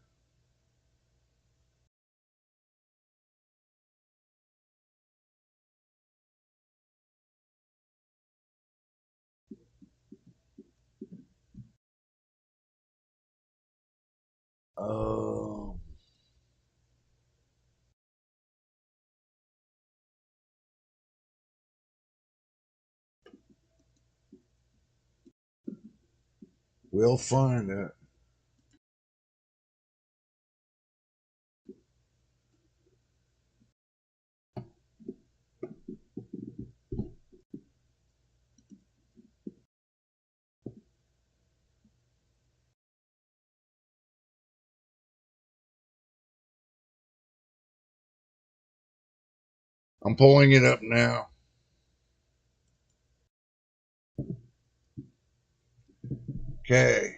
oh, we'll find it. I'm pulling it up now. Okay.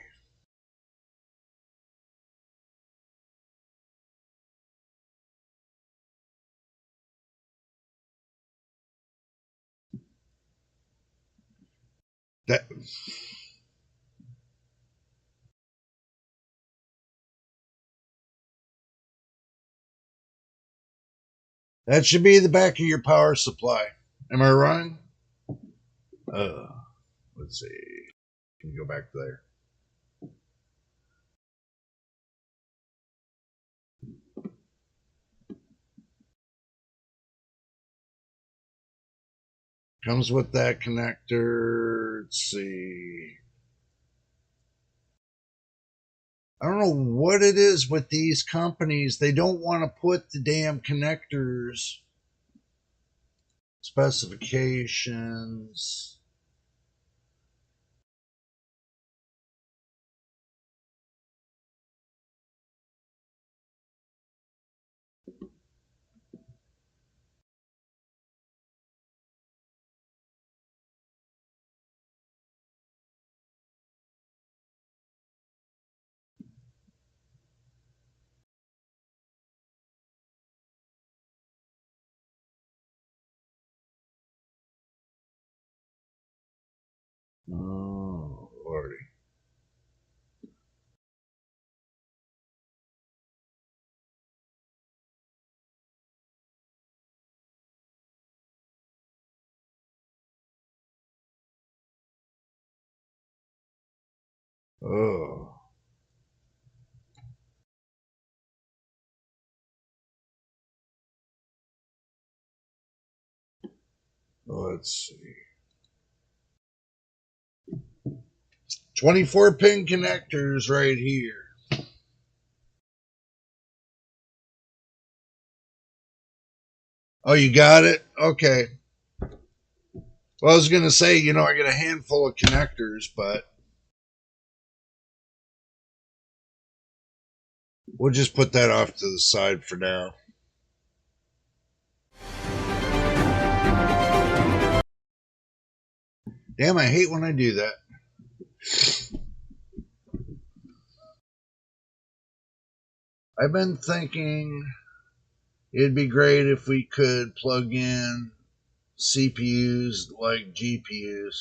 That should be the back of your power supply. Am I wrong? Let's see. Can you go back there? Comes with that connector. Let's see. I don't know what it is with these companies. They don't want to put the damn connectors Specifications. Oh, Lordy. Oh. Let's see. 24 pin connectors right here. Oh, you got it? Okay. Well, I was going to say, I got a handful of connectors, but we'll just put that off to the side for now. Damn, I hate when I do that. I've been thinking it'd be great if we could plug in CPUs like GPUs.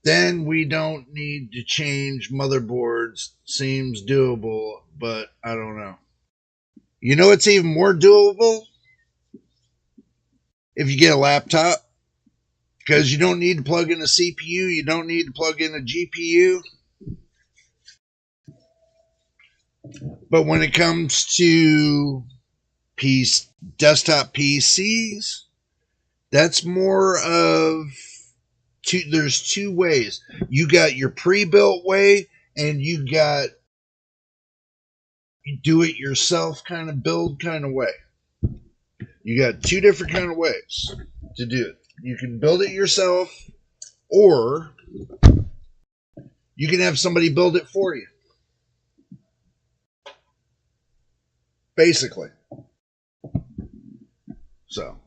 Then we don't need to change motherboards. Seems doable, but I don't know. You know it's even more doable? If you get a laptop. Because you don't need to plug in a CPU, you don't need to plug in a GPU. But when it comes to desktop PCs, that's more of there's two ways. You got your pre-built way, and you got do it yourself kind of build kind of way. You got two different kind of ways to do it. You can build it yourself, or you can have somebody build it for you. Basically. So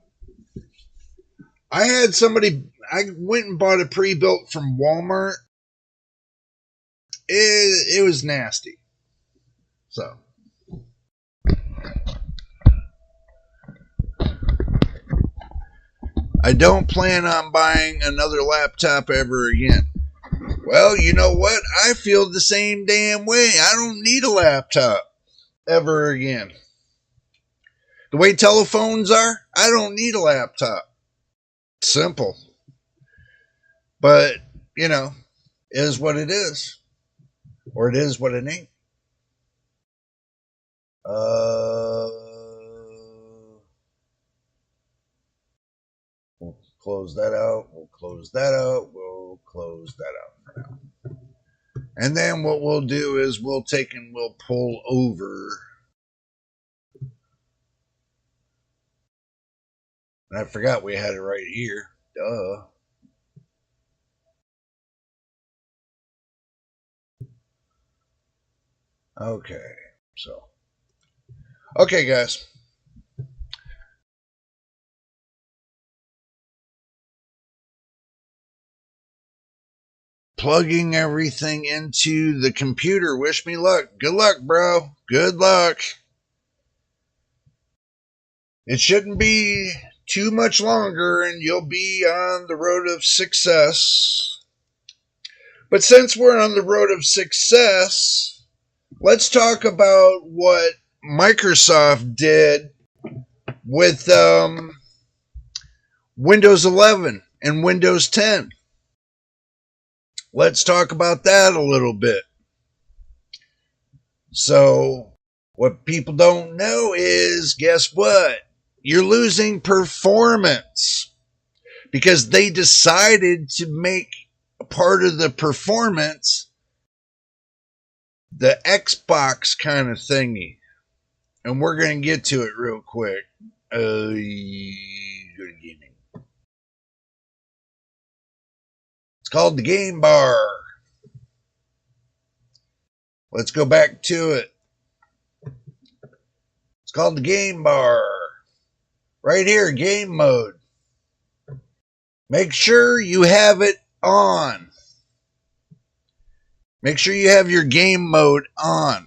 I had somebody, I went and bought a pre-built from Walmart. It was nasty. So I don't plan on buying another laptop ever again. Well, you know what? I feel the same damn way. I don't need a laptop ever again. The way telephones are, I don't need a laptop. Simple. But, it is what it is. Or it is what it ain't. We'll close that out. We'll close that out. We'll close that out for now. And then what we'll do is we'll take and we'll pull over. And I forgot we had it right here. Duh. Okay. So. Okay, guys. Plugging everything into the computer. Wish me luck. Good luck, bro. Good luck. It shouldn't be too much longer and you'll be on the road of success. But since we're on the road of success, let's talk about what Microsoft did with Windows 11 and Windows 10. Let's talk about that a little bit. So, what people don't know is, guess what? You're losing performance because they decided to make a part of the performance the Xbox kind of thingy. And we're going to get to it real quick. Going to called the game bar. Let's go back to it. It's called the game bar. Right here, game mode. Make sure you have it on. Make sure you have your game mode on.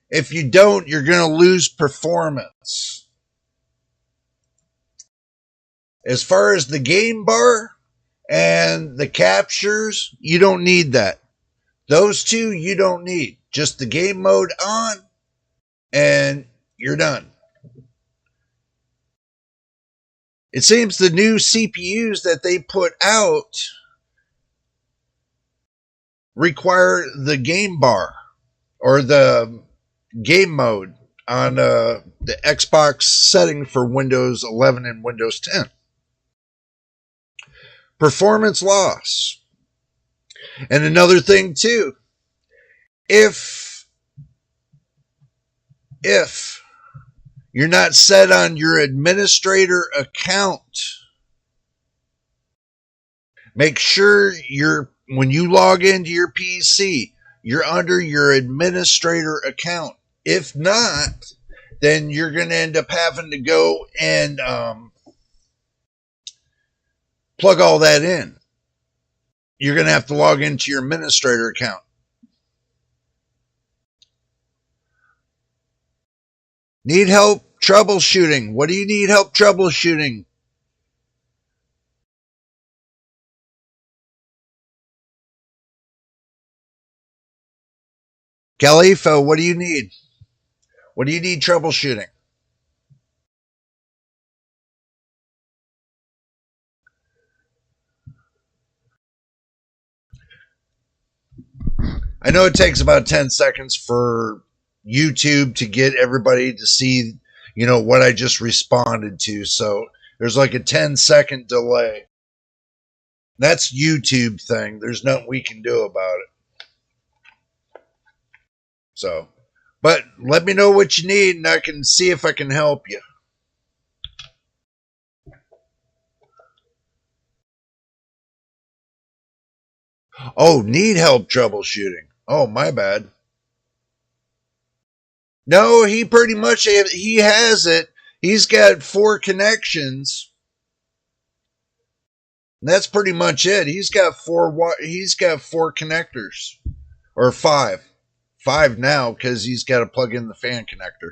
If you don't, you're going to lose performance. As far as the game bar and the captures, you don't need that. Those two you don't need. Just the game mode on and you're done. It seems the new CPUs that they put out require the game bar or the game mode on the Xbox setting for Windows 11 and Windows 10. Performance loss. And another thing too, if you're not set on your administrator account, make sure when you log into your PC, you're under your administrator account. If not, then you're going to end up having to go and plug all that in. You're going to have to log into your administrator account. Need help troubleshooting? What do you need help troubleshooting? Khalifa, what do you need? What do you need troubleshooting? I know it takes about 10 seconds for YouTube to get everybody to see, what I just responded to. So there's like a 10-second delay. That's YouTube thing. There's nothing we can do about it. So, but let me know what you need and I can see if I can help you. Oh, need help troubleshooting. Oh, my bad. No, he pretty much, he has it. He's got 4 connections. That's pretty much it. He's got 4 connectors. Or 5. 5 now because he's got to plug in the fan connector.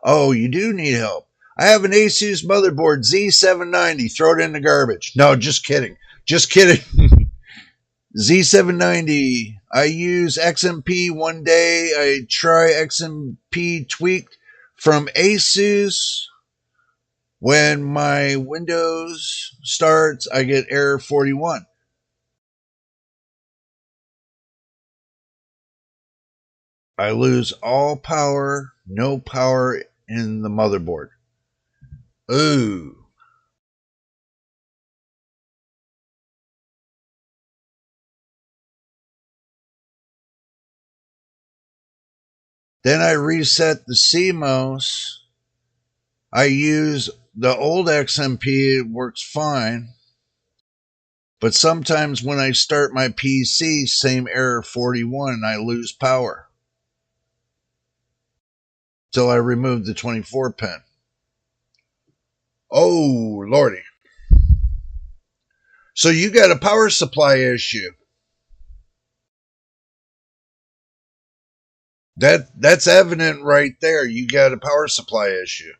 Oh, you do need help. I have an Asus motherboard Z790. Throw it in the garbage. No, just kidding. Just kidding. Z790. I use XMP one day. I try XMP tweaked from Asus. When my Windows starts, I get error 41. I lose all power, no power in the motherboard. Ooh. Then I reset the CMOS. I use the old XMP, it works fine. But sometimes when I start my PC, same error 41, and I lose power. Till I remove the 24 pin. Oh, lordy. So you got a power supply issue. That's evident right there. You got a power supply issue.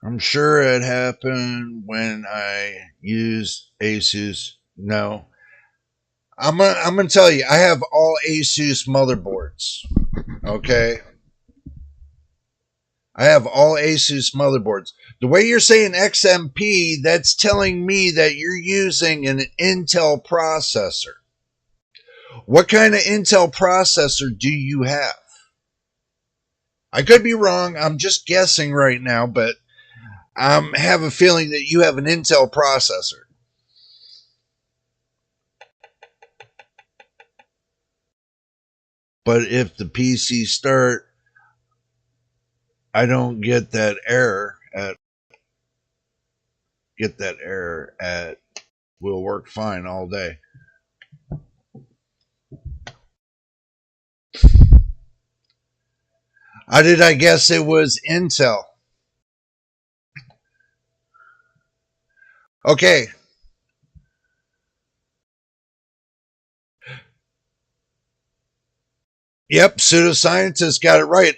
I'm sure it happened when I used Asus. No. I'm gonna tell you, I have all Asus motherboards. Okay. I have all Asus motherboards. The way you're saying XMP, that's telling me that you're using an Intel processor. What kind of Intel processor do you have? I could be wrong. I'm just guessing right now, but I have a feeling that you have an Intel processor. But if the PC start, I don't get that error at will work fine all day. How did I guess it was Intel? Okay. Yep, pseudoscientists got it right.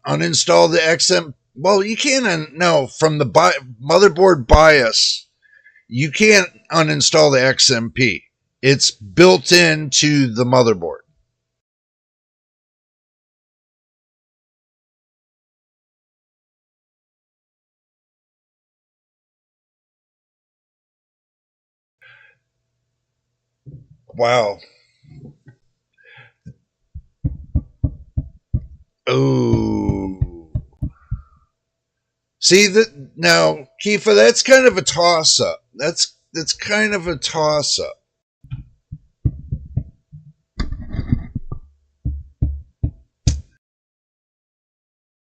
Uninstall the XM. Well, you can't. No, from the motherboard BIOS, you can't uninstall the XMP. It's built into the motherboard. Wow. Oh. See that now, Kifa, that's kind of a toss up. That's kind of a toss up.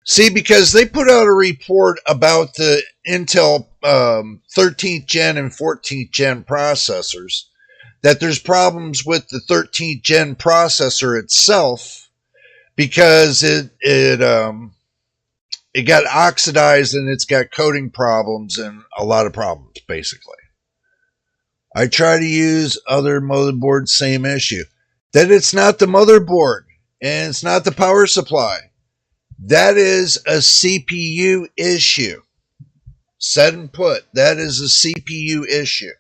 See, because they put out a report about the Intel 13th gen and 14th gen processors, that there's problems with the 13th gen processor itself because it got oxidized and it's got coating problems and a lot of problems, basically. I try to use other motherboards, same issue. That it's not the motherboard and it's not the power supply. That is a CPU issue. Said and put, that is a CPU issue.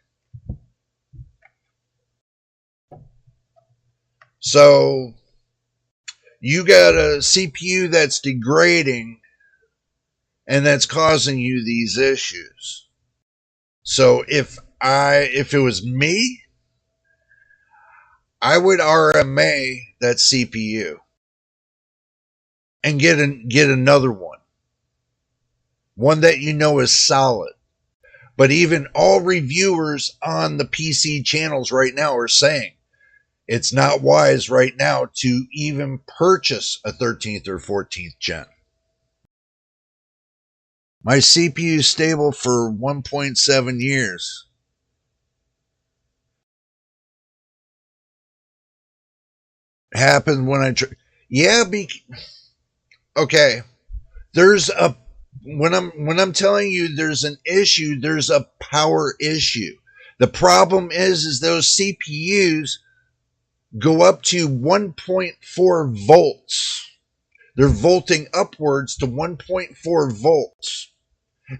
So you got a CPU that's degrading and that's causing you these issues. So if it was me, I would RMA that CPU and get another one that you know is solid. But even all reviewers on the PC channels right now are saying it's not wise right now to even purchase a 13th or 14th gen. My CPU is stable for 1.7 years. Happened when I okay. There's a when I'm telling you there's an issue, there's a power issue. The problem is those CPUs go up to 1.4 volts. They're volting upwards to 1.4 volts.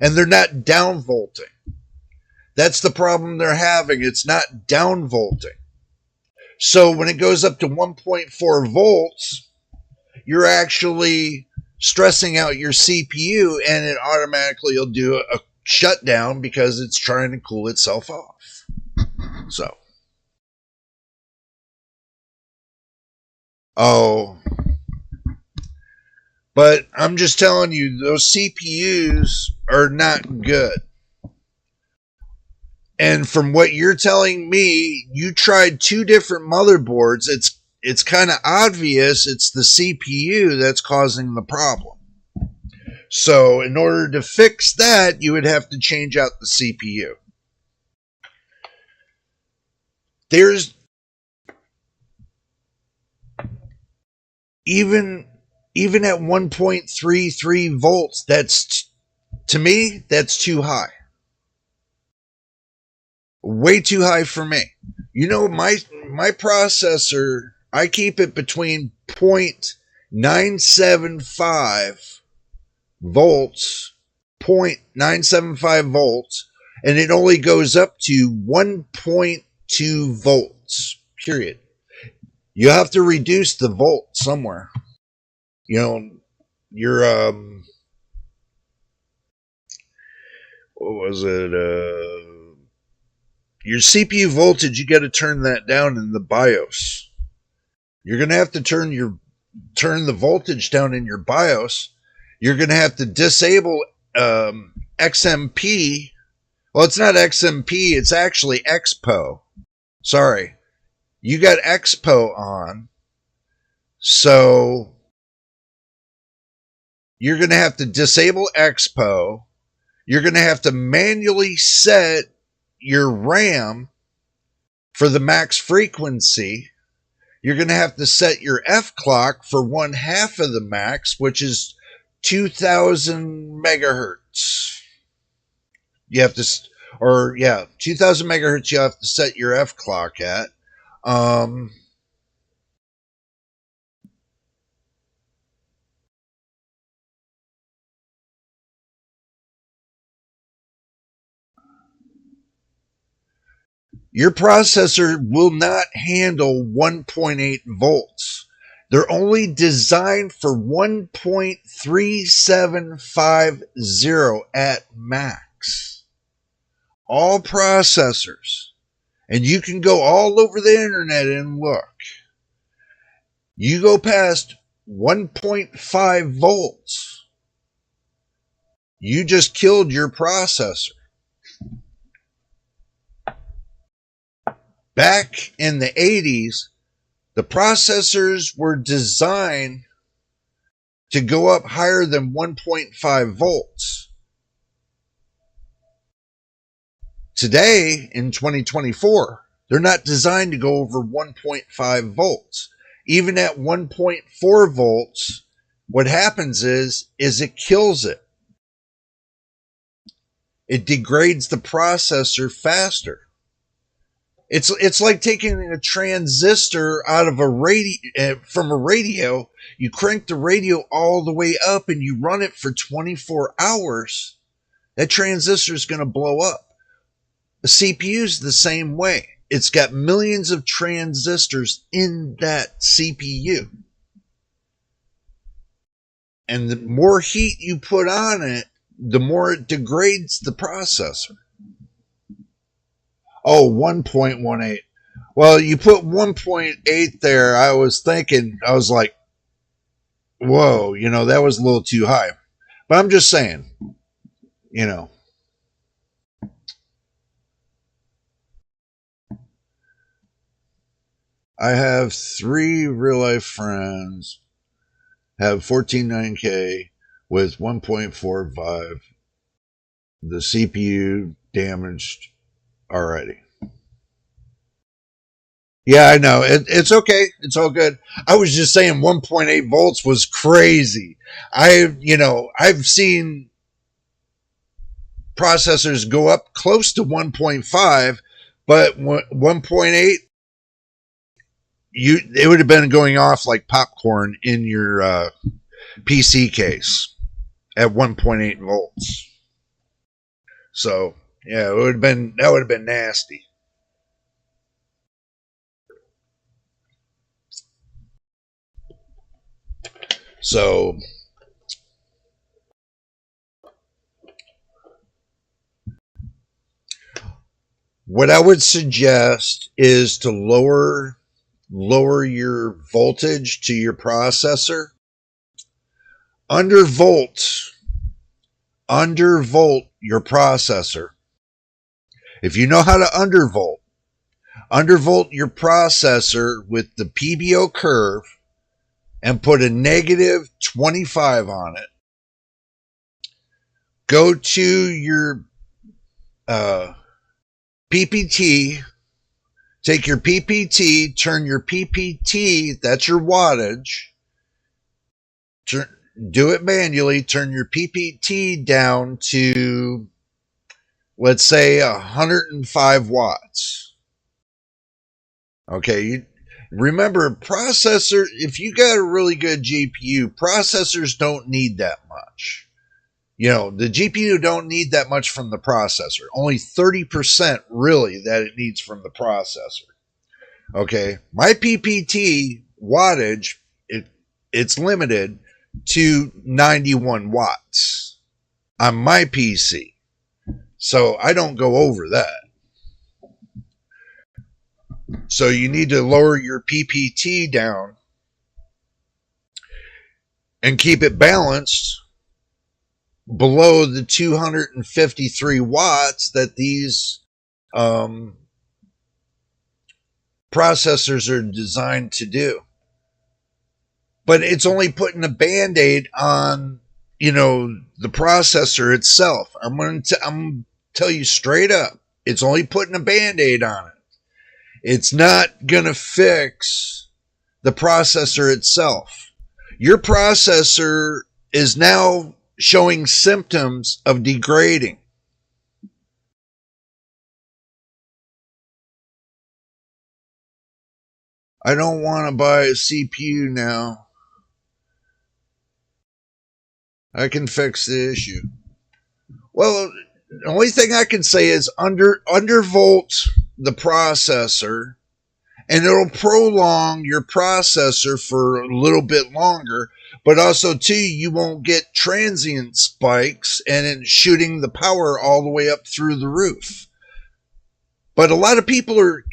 And they're not down volting. That's the problem they're having. It's not down volting. So when it goes up to 1.4 volts, you're actually stressing out your CPU and it automatically will do a shutdown because it's trying to cool itself off. So. Oh. But I'm just telling you, those CPUs are not good. And from what you're telling me, you tried two different motherboards. It's kind of obvious it's the CPU that's causing the problem. So in order to fix that, you would have to change out the CPU. There's even at 1.33 volts, to me, that's too high. Way too high for me. You know, my processor, I keep it between 0.975 volts, 0.975 volts, and it only goes up to 1.2 volts, period. You have to reduce the volt somewhere. You know, your, what was it, your CPU voltage, you got to turn that down in the BIOS. You're going to have to turn the voltage down in your BIOS. You're going to have to disable XMP. Well, it's not XMP. It's actually Expo. Sorry. You got Expo on. So You're going to have to disable Expo. You're going to have to manually set your RAM for the max frequency. You're going to have to set your F clock for 1/2 of the max, which is 2000 megahertz. You have to, 2000 megahertz you have to set your F clock at. Your processor will not handle 1.8 volts. They're only designed for 1.3750 at max. All processors. And you can go all over the internet and look. You go past 1.5 volts, you just killed your processor. Back in the 80s, the processors were designed to go up higher than 1.5 volts. Today, in 2024, they're not designed to go over 1.5 volts. Even at 1.4 volts, what happens is it kills it. It degrades the processor faster. It's like taking a transistor out of from a radio. You crank the radio all the way up and you run it for 24 hours. That transistor is going to blow up. The CPU is the same way. It's got millions of transistors in that CPU. And the more heat you put on it, the more it degrades the processor. Oh, 1.18. Well, you put 1.8 there. I was like, whoa, that was a little too high. But I'm just saying, I have 3 real life friends, have 14.9K with 1.45. The CPU damaged already. Yeah, I know. It's okay. It's all good. I was just saying 1.8 volts was crazy. I've seen processors go up close to 1.5, but 1.8, it would have been going off like popcorn in your PC case at 1.8 volts. So yeah, that would have been nasty. So what I would suggest is to lower your voltage to your processor. Undervolt your processor. If you know how to undervolt your processor with the PBO curve and put a negative 25 on it. Go to your PPT, take your PPT, turn your PPT, that's your wattage, do it manually, turn your PPT down to, let's say, 105 watts. Okay, remember, processor, if you got a really good GPU, processors don't need that much. The GPU don't need that much from the processor. Only 30% really that it needs from the processor. Okay, my PPT wattage, it's limited to 91 watts on my PC. So I don't go over that. So you need to lower your PPT down and keep it balanced below the 253 watts that these processors are designed to do. But it's only putting a Band-Aid on the processor itself. I'm going to tell you straight up, it's only putting a Band-Aid on it. It's not going to fix the processor itself. Your processor is now showing symptoms of degrading. I don't want to buy a CPU now. I can fix the issue. Well, the only thing I can say is undervolt the processor, and it'll prolong your processor for a little bit longer. But also, too, you won't get transient spikes and it shooting the power all the way up through the roof. But a lot of people are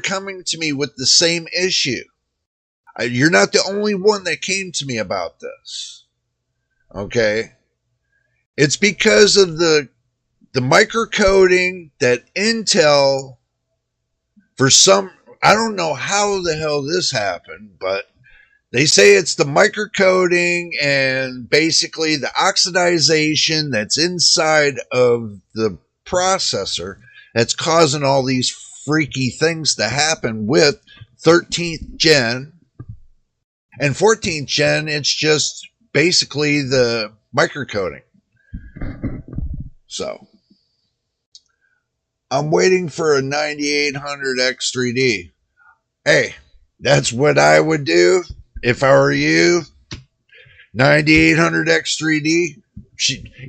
coming to me with the same issue. You're not the only one that came to me about this. Okay, it's because of the microcoding that Intel, for some, I don't know how the hell this happened, but they say it's the microcoding and basically the oxidization that's inside of the processor that's causing all these freaky things to happen with 13th gen. And 14th gen, it's just basically the microcoding. So I'm waiting for a 9800 X3D. Hey, that's what I would do if I were you. 9800 X3D,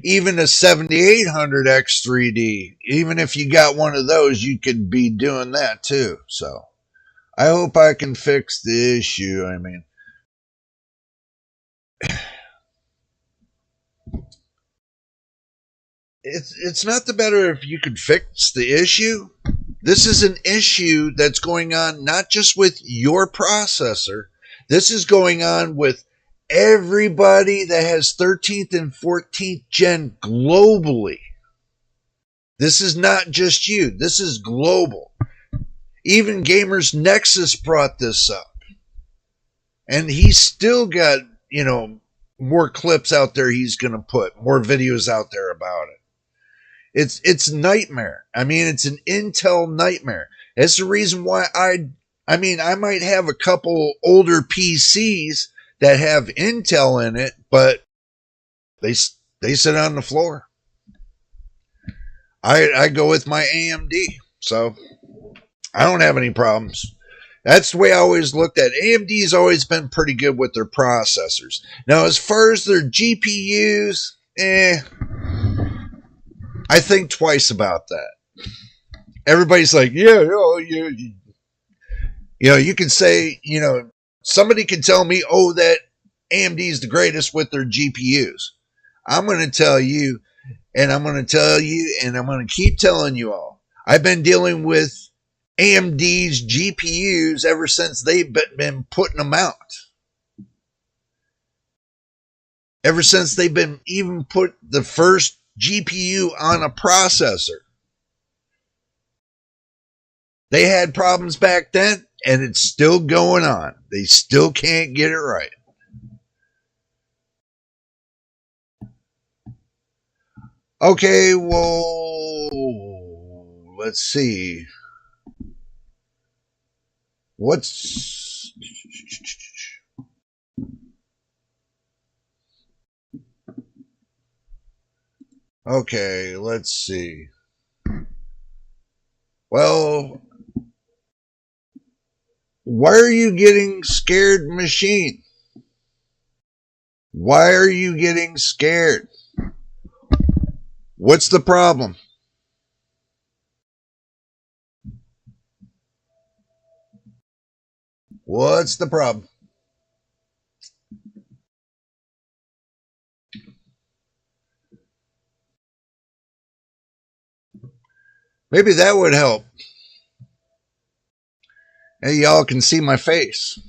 even a 7800 X3D, even if you got one of those, you could be doing that too. So I hope I can fix the issue. I mean, it's not the better if you could fix the issue. This is an issue that's going on not just with your processor. This is going on with everybody that has 13th and 14th gen globally. This is not just you. This is global. Even Gamers Nexus brought this up. And he's still got, more clips out there he's going to put, more videos out there about it. It's nightmare. I mean, it's an Intel nightmare. That's the reason why I might have a couple older PCs that have Intel in it, but they sit on the floor. I go with my AMD, so I don't have any problems. That's the way I always looked at it. AMD's always been pretty good with their processors. Now, as far as their GPUs, I think twice about that. Everybody's like, yeah, you can say, somebody can tell me, oh, that AMD's the greatest with their GPUs. I'm going to tell you, and I'm going to tell you, and I'm going to keep telling you all. I've been dealing with AMD's GPUs ever since they've been putting them out. Ever since they've been even put the first GPU on a processor. They had problems back then, and it's still going on. They still can't get it right. Okay, well, let's see. Okay, let's see. Well, why are you getting scared, machine? Why are you getting scared? What's the problem? What's the problem? Maybe that would help. Hey, y'all can see my face.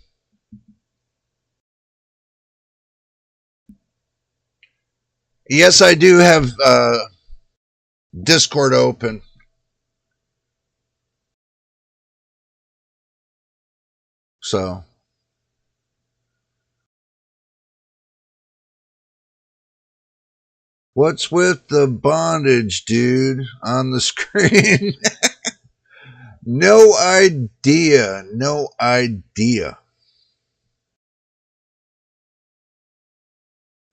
Yes, I do have Discord open. So What's with the bondage, dude, on the screen? No idea. No idea.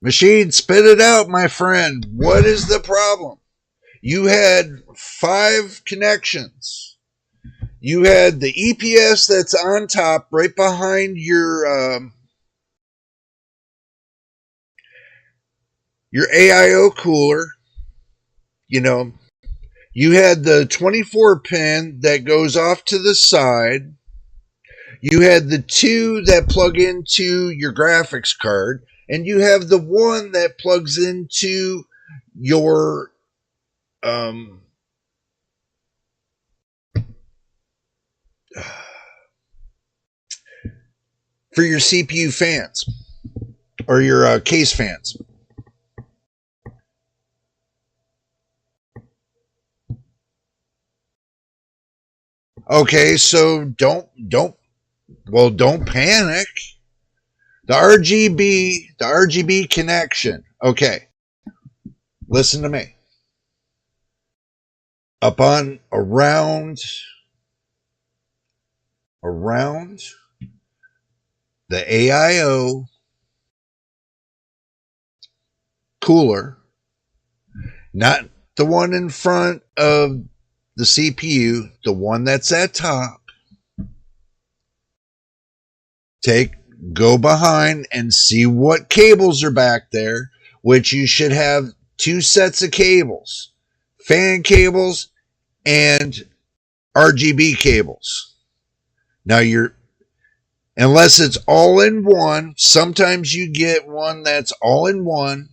Machine, spit it out, my friend. What is the problem? You had 5 connections. You had the EPS that's on top right behind your AIO cooler. You know, you had the 24 pin that goes off to the side. You had the 2 that plug into your graphics card. And you have the 1 that plugs into your for your CPU fans or your case fans. Okay, so don't panic. The RGB connection. Okay, listen to me. Up on around the AIO cooler, not the one in front of the CPU, the one that's at top. Go behind and see what cables are back there, which you should have 2 sets of cables, fan cables and RGB cables. Now unless it's all in one, sometimes you get one that's all in one.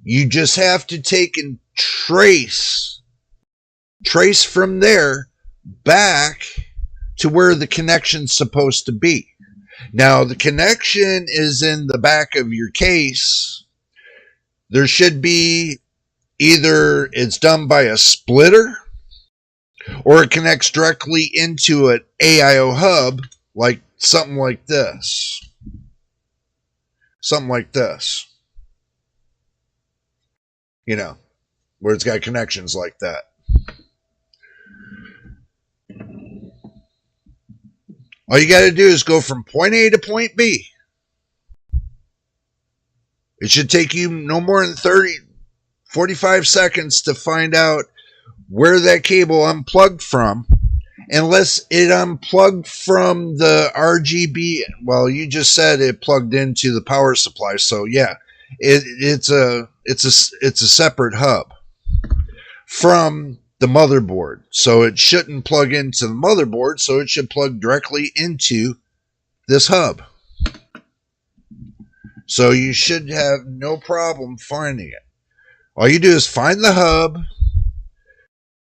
You just have to take and trace from there back to where the connection's supposed to be. Now, the connection is in the back of your case. There should be either it's done by a splitter or it connects directly into an AIO hub, like something like this. Something like this. You know, where it's got connections like that. All you got to do is go from point A to point B. It should take you no more than 45 seconds to find out where that cable unplugged from, unless it unplugged from the RGB. Well, you just said it plugged into the power supply, so yeah, it's a separate hub from the motherboard, so it shouldn't plug into the motherboard, so it should plug directly into this hub. So you should have no problem finding it. All you do is find the hub,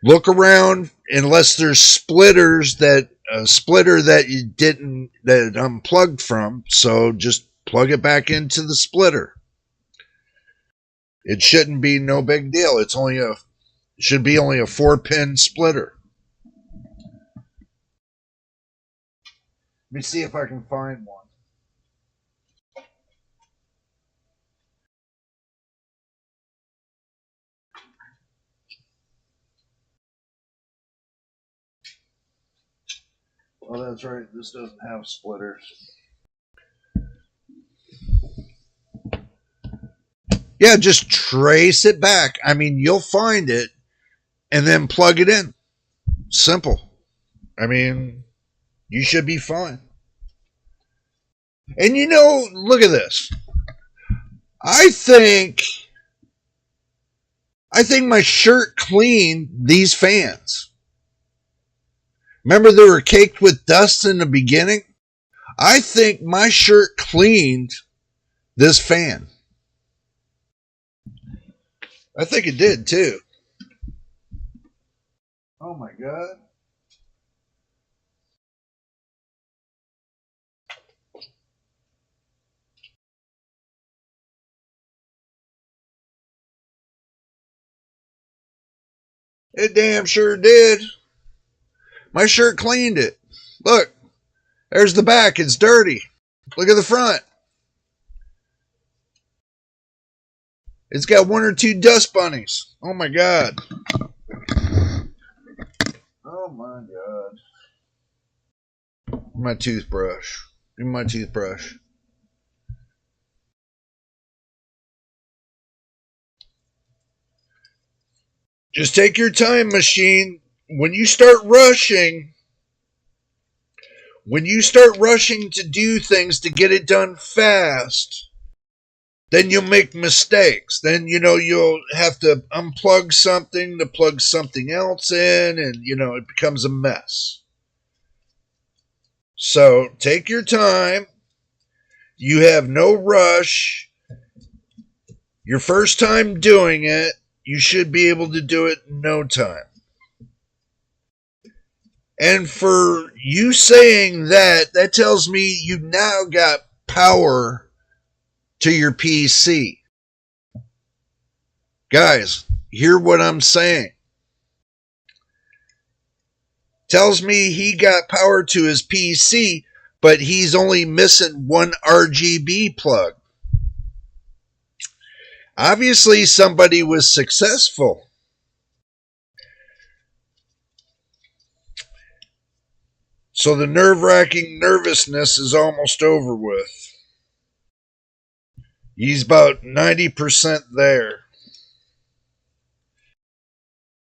look around, unless there's splitters that splitter that you didn't that it unplugged from, so just plug it back into the splitter. It shouldn't be no big deal. It should be only a 4-pin splitter. Let me see if I can find one. Oh, that's right. This doesn't have splitters. Yeah, just trace it back. I mean, you'll find it and then plug it in. Simple. I mean, you should be fine. And look at this. I think my shirt cleaned these fans. Remember they were caked with dust in the beginning? I think my shirt cleaned this fan. I think it did too. Oh my God. It damn sure did. My shirt cleaned it. Look, there's the back. It's dirty. Look at the front. It's got 1 or 2 dust bunnies. Oh my god. Oh my god. My toothbrush. Give me my toothbrush. Just take your time, machine. When you start rushing to do things to get it done fast, then you'll make mistakes. Then, you'll have to unplug something to plug something else in, and, it becomes a mess. So take your time. You have no rush. Your first time doing it, you should be able to do it in no time. And for you saying that, that tells me you've now got power to your PC. Guys, hear what I'm saying. Tells me he got power to his PC, but he's only missing one RGB plug. Obviously, somebody was successful. So the nerve-wracking nervousness is almost over with. He's about 90% there.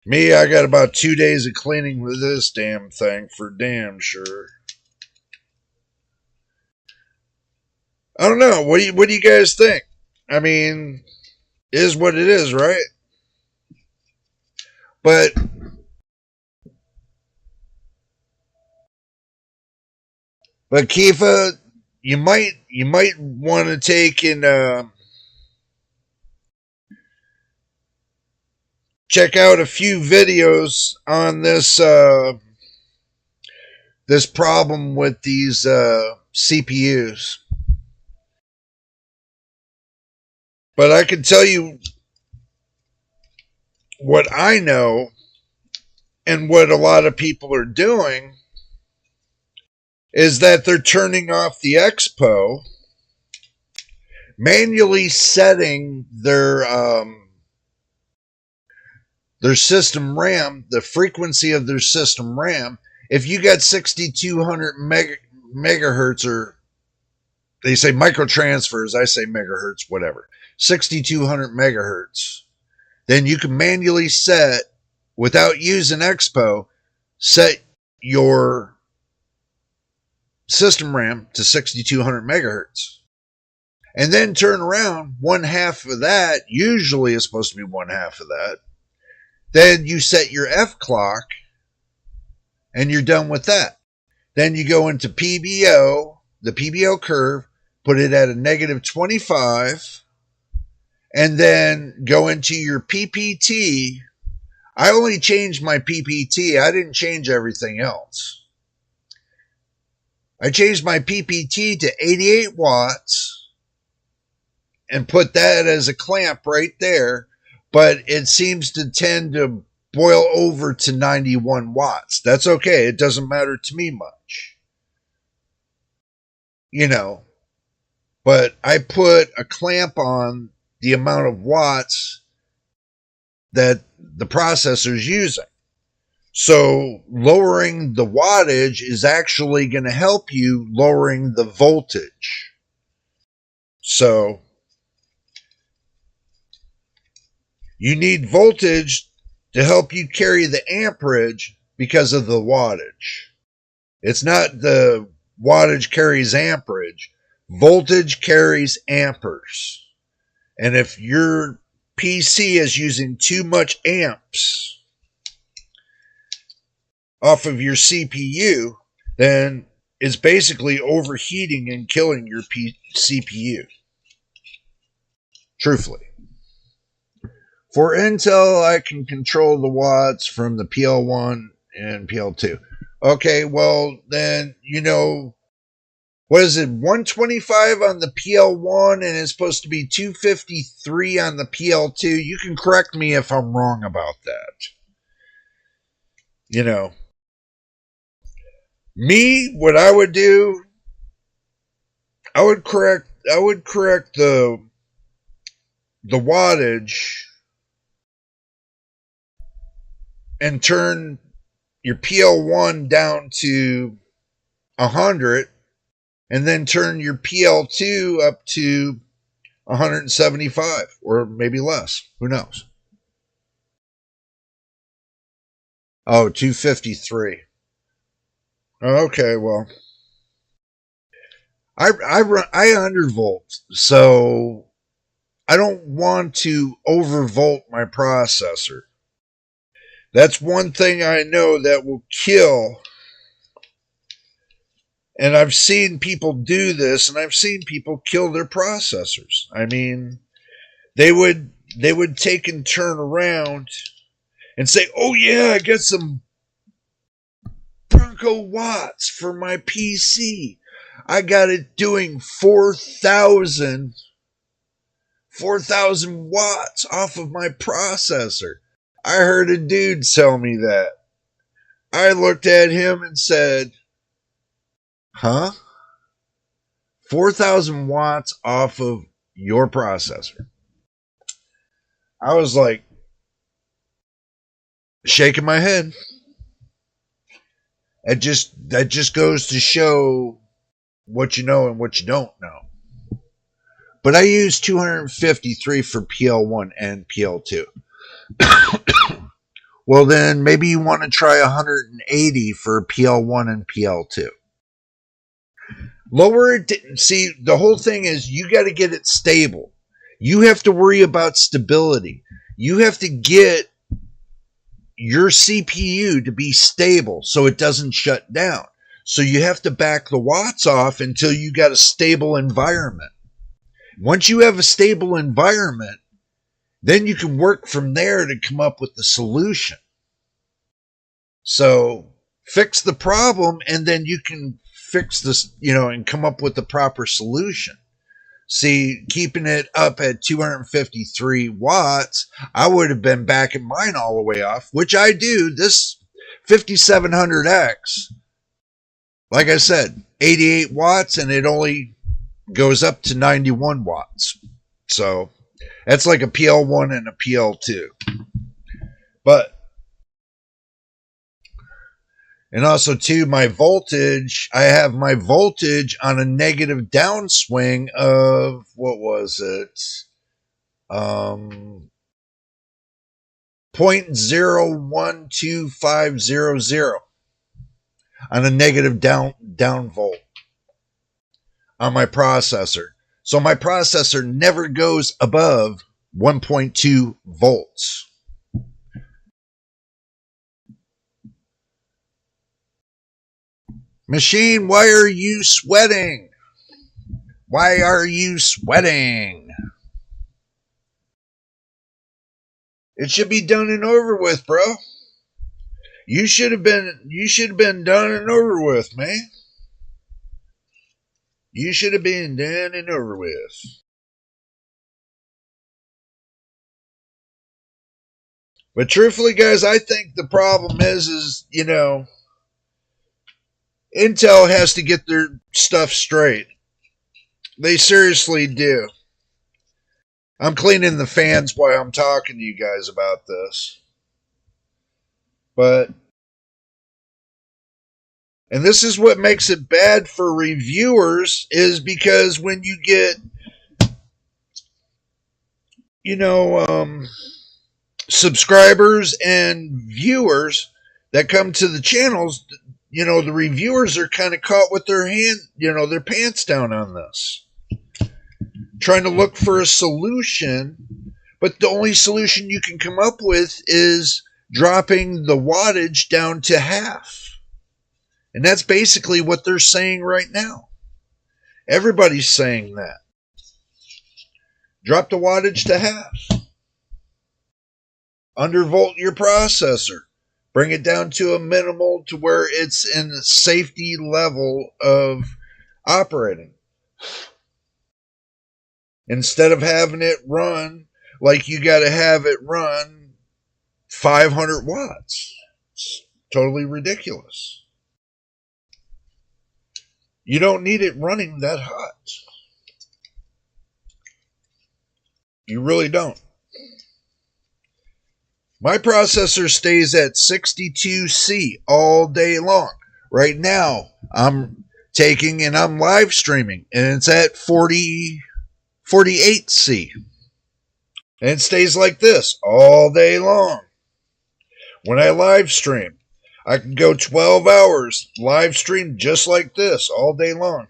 Me, I got about 2 days of cleaning with this damn thing for damn sure. I don't know. What do you guys think? I mean, it is what it is, right? But Kifa, you might want to take and check out a few videos on this this problem with these CPUs. But I can tell you what I know and what a lot of people are doing is that they're turning off the Expo, manually setting their system RAM, the frequency of their system RAM. If you got 6200 megahertz, or they say microtransfers, I say megahertz, whatever, 6200 megahertz, then you can manually set, without using Expo, set your system RAM to 6200 megahertz. And then turn around, one half of that, usually is supposed to be one half of that. Then you set your F clock, and you're done with that. Then you go into PBO, the PBO curve, put it at a negative 25, and then go into your PPT. I only changed my PPT. I didn't change everything else. I changed my PPT to 88 watts and put that as a clamp right there, but it seems to tend to boil over to 91 watts. That's okay. It doesn't matter to me much. But I put a clamp on the amount of watts that the processor's using. So lowering the wattage is actually going to help you lowering the voltage. So you need voltage to help you carry the amperage because of the wattage. It's not the wattage carries amperage. Voltage carries amperes. And if your PC is using too much amps off of your CPU, then it's basically overheating and killing your CPU. Truthfully. For Intel, I can control the watts from the PL1 and PL2. Okay, well, then, what is it, 125 on the PL1 and it's supposed to be 253 on the PL2? You can correct me if I'm wrong about that. Me, what I would do, I would correct the the wattage and turn your PL1 down to 100, and then turn your PL2 up to 175 or maybe less. Who knows? Oh, 253. Okay, well, I undervolt, so I don't want to overvolt my processor. That's one thing I know that will kill. And I've seen people do this, and I've seen people kill their processors. I mean, they would take and turn around and say, "Oh yeah, I got some Bronco watts for my PC. I got it doing 4,000 watts off of my processor." I heard a dude tell me that. I looked at him and said, "Huh? 4,000 watts off of your processor?" I was like, shaking my head. That just goes to show what you know and what you don't know. But I use 253 for PL1 and PL2. Well, then maybe you want to try 180 for PL1 and PL2. Lower it. See, the whole thing is you got to get it stable. You have to worry about stability. You have to get your CPU to be stable so it doesn't shut down. So you have to back the watts off until you got a stable environment. Once you have a stable environment, then you can work from there to come up with the solution. So fix the problem, and then you can fix this, and come up with the proper solution. See, keeping it up at 253 watts, I would have been backing mine all the way off, which I do. This 5700X, like I said, 88 watts, and it only goes up to 91 watts. So that's like a PL1 and a PL2. And also, too, my voltage, I have my voltage on a negative downswing of, what was it? 0.012500 on a negative down volt on my processor. So my processor never goes above 1.2 volts. Machine, why are you sweating? Why are you sweating? It should be done and over with, bro. You should have been done and over with, man. You should have been done and over with. But truthfully, guys, I think the problem is Intel has to get their stuff straight. They seriously do. I'm cleaning the fans while I'm talking to you guys about this. And this is what makes it bad for reviewers, is because when you get, subscribers and viewers that come to the channels, the reviewers are kind of caught with their their pants down on this, trying to look for a solution. But the only solution you can come up with is dropping the wattage down to half. And that's basically what they're saying right now. Everybody's saying that. Drop the wattage to half. Undervolt your processor. Bring it down to a minimal to where it's in the safety level of operating. Instead of having it run like you got to have it run 500 watts. It's totally ridiculous. You don't need it running that hot. You really don't. My processor stays at 62C all day long. Right now, I'm taking and I'm live streaming, and it's at 48C. And it stays like this all day long. When I live stream, I can go 12 hours live stream just like this all day long,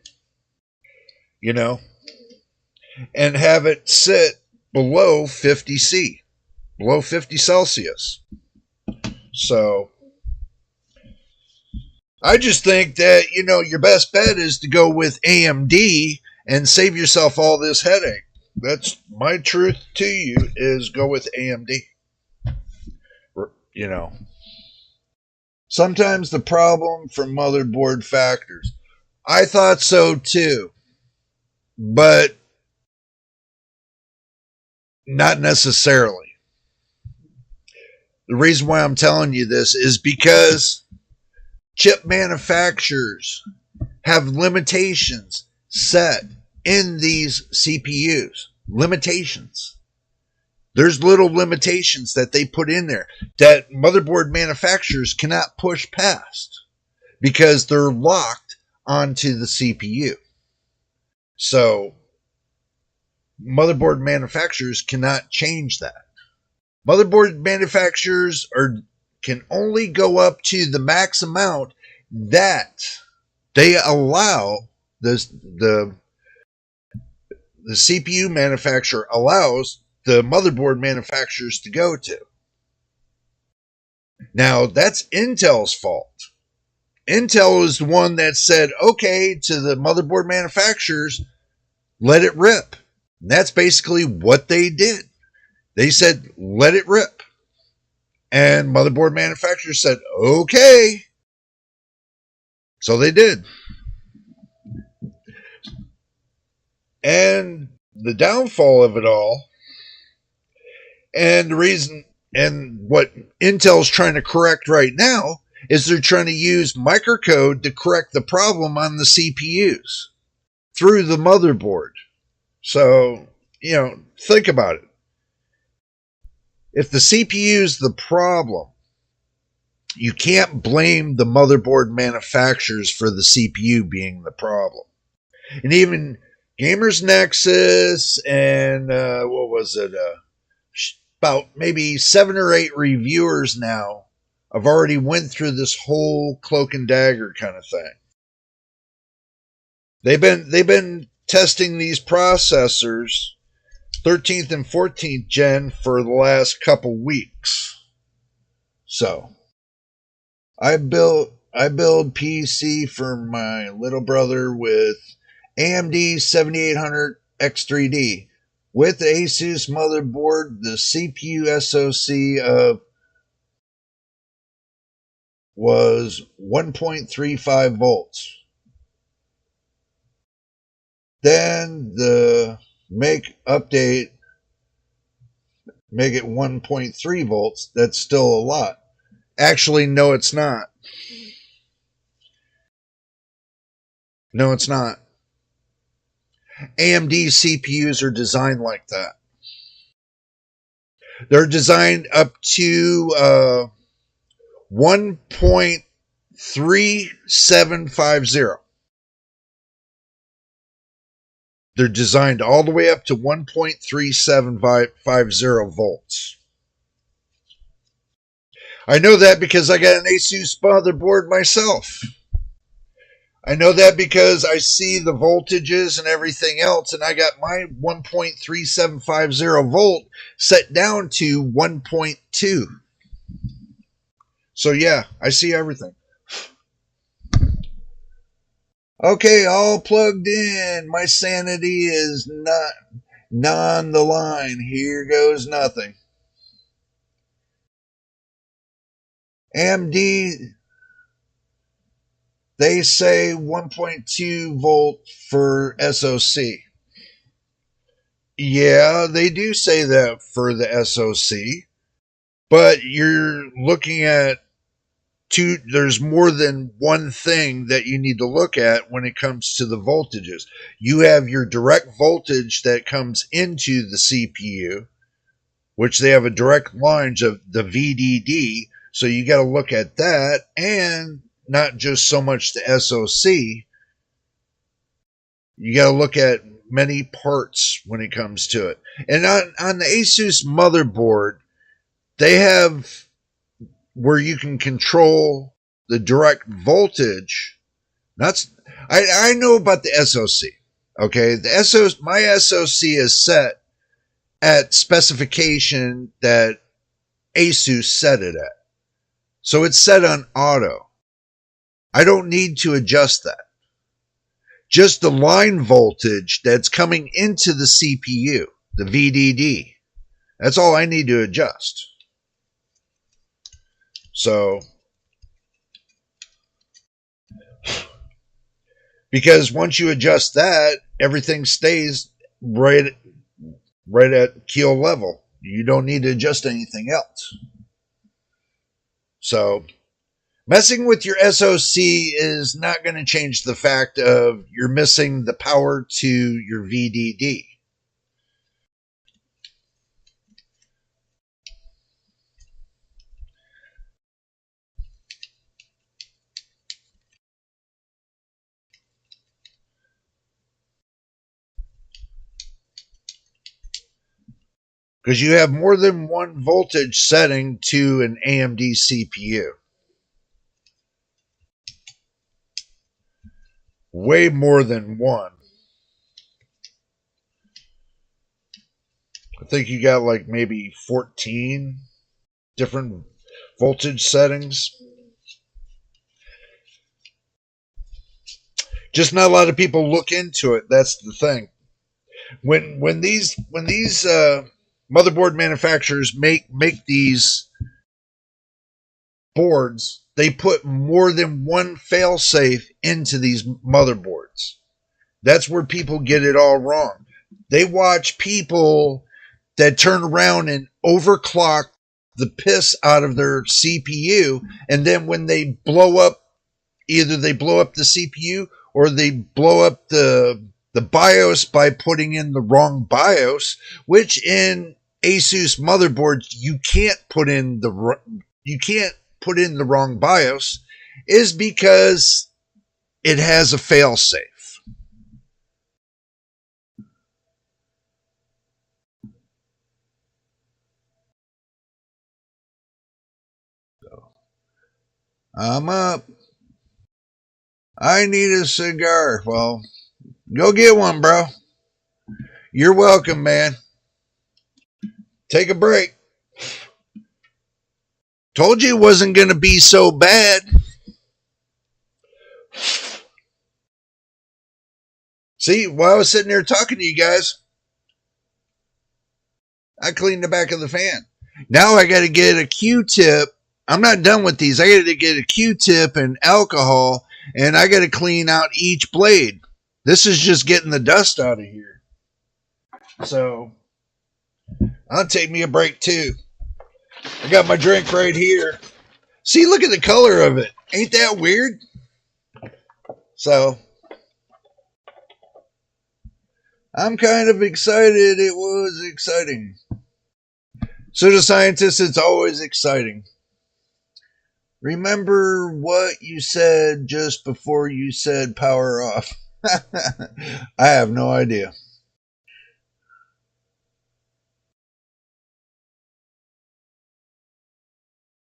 you know, and have it sit below 50C, below 50 Celsius. So I just think that, your best bet is to go with AMD and save yourself all this headache. That's my truth to you, is go with AMD. Sometimes the problem from motherboard factors. I thought so too, but not necessarily. The reason why I'm telling you this is because chip manufacturers have limitations set in these CPUs. Limitations. There's little limitations that they put in there that motherboard manufacturers cannot push past because they're locked onto the CPU. So motherboard manufacturers cannot change that. Motherboard manufacturers can only go up to the max amount that they allow the CPU manufacturer allows the motherboard manufacturers to go to. Now, that's Intel's fault. Intel is the one that said, okay, to the motherboard manufacturers, let it rip. And that's basically what they did. They said, let it rip. And motherboard manufacturers said, okay. So they did. And the downfall of it all, and the reason, and what Intel's trying to correct right now, is they're trying to use microcode to correct the problem on the CPUs through the motherboard. So, think about it. If the CPU is the problem, you can't blame the motherboard manufacturers for the CPU being the problem. And even Gamers Nexus and what was it? About maybe 7 or 8 reviewers now have already went through this whole cloak and dagger kind of thing. They've been testing these processors 13th and 14th gen for the last couple weeks. So I build PC for my little brother with AMD 7800 X3D with the Asus motherboard. The CPU SoC was 1.35 volts. Then the make update, make it 1.3 volts. That's still a lot. Actually, no, it's not. No, it's not. AMD CPUs are designed like that. They're designed up to 1.3750. They're designed all the way up to 1.3750 volts. I know that because I got an Asus motherboard myself. I know that because I see the voltages and everything else, and I got my 1.3750 volt set down to 1.2. So yeah, I see everything. Okay, all plugged in. My sanity is not on the line. Here goes nothing. AMD, they say 1.2 volt for SoC. Yeah, they do say that for the SoC, but you're looking at there's more than one thing that you need to look at when it comes to the voltages. You have your direct voltage that comes into the CPU, which they have a direct line of the VDD. So you got to look at that, and not just so much the SoC. You got to look at many parts when it comes to it. And on the Asus motherboard, they have where you can control the direct voltage. I know about the SoC. Okay, my SoC is set at specification that Asus set it at. So it's set on auto. I don't need to adjust that. Just the line voltage that's coming into the CPU, the VDD. That's all I need to adjust. So, because once you adjust that, everything stays right at keel level. You don't need to adjust anything else. So, messing with your SoC is not going to change the fact of you're missing the power to your VDD. Because you have more than one voltage setting to an AMD CPU. Way more than one. I think you got like maybe 14 different voltage settings. Just not a lot of people look into it. That's the thing. When these motherboard manufacturers make these boards, they put more than one failsafe into these motherboards. That's where people get it all wrong. They watch people that turn around and overclock the piss out of their CPU, and then when they blow up, either they blow up the CPU or they blow up the BIOS by putting in the wrong BIOS, which in Asus motherboards you can't put in the wrong BIOS, is because it has a failsafe. I'm up. I need a cigar. Well, go get one, bro. You're welcome, man. Take a break. Told you it wasn't going to be so bad. See, while I was sitting there talking to you guys, I cleaned the back of the fan. Now I got to get a Q-tip. I'm not done with these. I got to get a Q-tip and alcohol, and I got to clean out each blade. This is just getting the dust out of here. So, I'll take me a break too. I got my drink right here. See, look at the color of it. Ain't that weird? So, I'm kind of excited. It was exciting. So to scientists, it's always exciting. Remember what you said just before you said power off. I have no idea.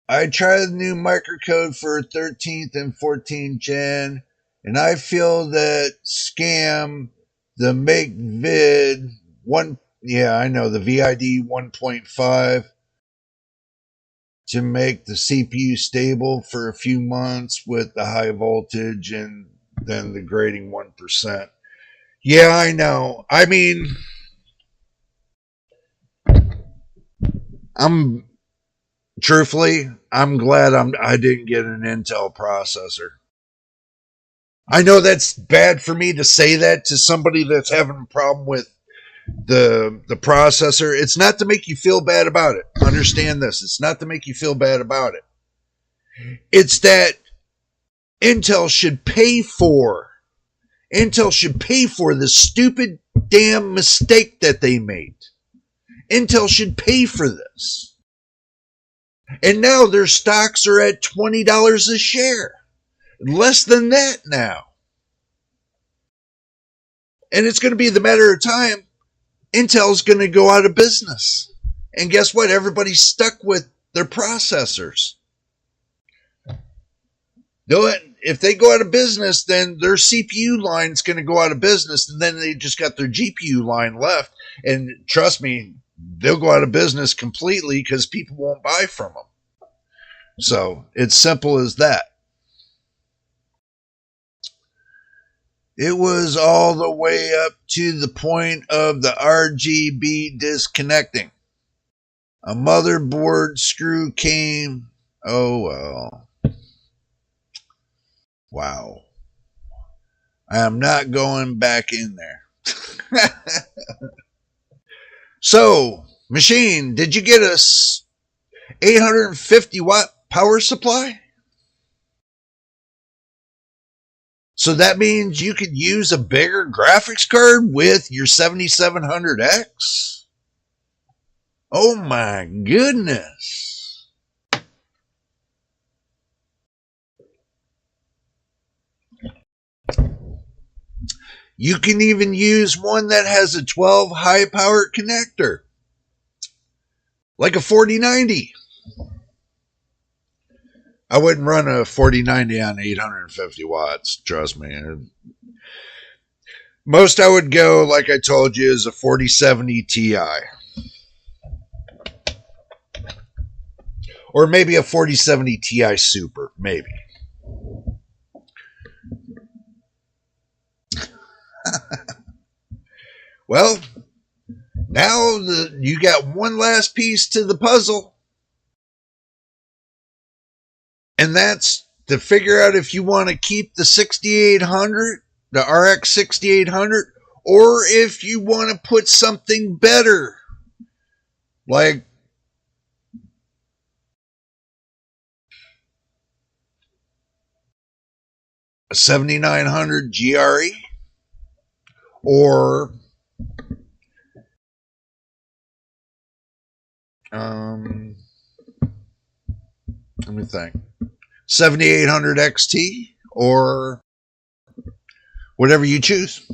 I tried the new microcode for 13th and 14th gen, and I feel that scam the make vid one. Yeah, I know the VID 1.5 to make the CPU stable for a few months with the high voltage and then the grading 1%. Yeah, I know. I mean, truthfully, I'm glad I didn't get an Intel processor. I know that's bad for me to say that to somebody that's having a problem with the processor. It's not to make you feel bad about it. Understand this. It's not to make you feel bad about it. It's that Intel should pay for the stupid damn mistake that they made. Intel should pay for this. And now their stocks are at $20 a share. Less than that now. And it's going to be the matter of time. Intel's going to go out of business. And guess what? Everybody's stuck with their processors. If they go out of business, then their CPU line's going to go out of business, and then they just got their GPU line left. And trust me, they'll go out of business completely because people won't buy from them. So it's simple as that. It was all the way up to the point of the RGB disconnecting. A motherboard screw came. Oh, well. Wow. I am not going back in there. So, machine, did you get a 850 watt power supply? So that means you could use a bigger graphics card with your 7700X? Oh my goodness. You can even use one that has a 12 high power connector, like a 4090. I wouldn't run a 4090 on 850 watts, trust me. Most I would go, like I told you, is a 4070 Ti. Or maybe a 4070 Ti Super, maybe. Well, now you got one last piece to the puzzle. And that's to figure out if you want to keep the 6800, the RX 6800, or if you want to put something better, like a 7900 GRE, or let me think, 7800 XT, or whatever you choose.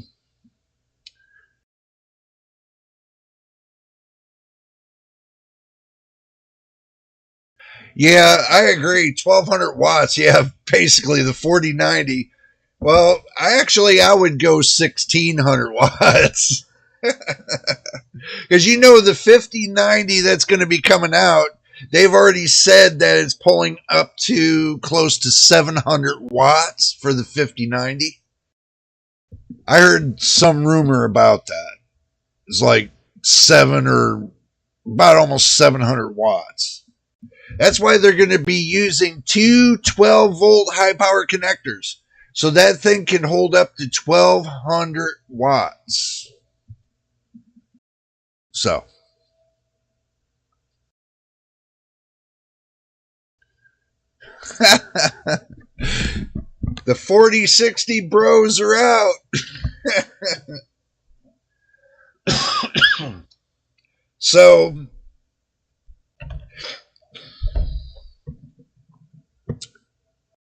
Yeah, I agree. 1200 watts. Yeah, basically the 4090. Well, I would go 1600 watts. Because you know the 5090 that's going to be coming out, they've already said that it's pulling up to close to 700 watts for the 5090. I heard some rumor about that. It's like 7 or about almost 700 watts. That's why they're going to be using two 12-volt high-power connectors. So that thing can hold up to 1200 watts. So. The 4060 bros are out. So,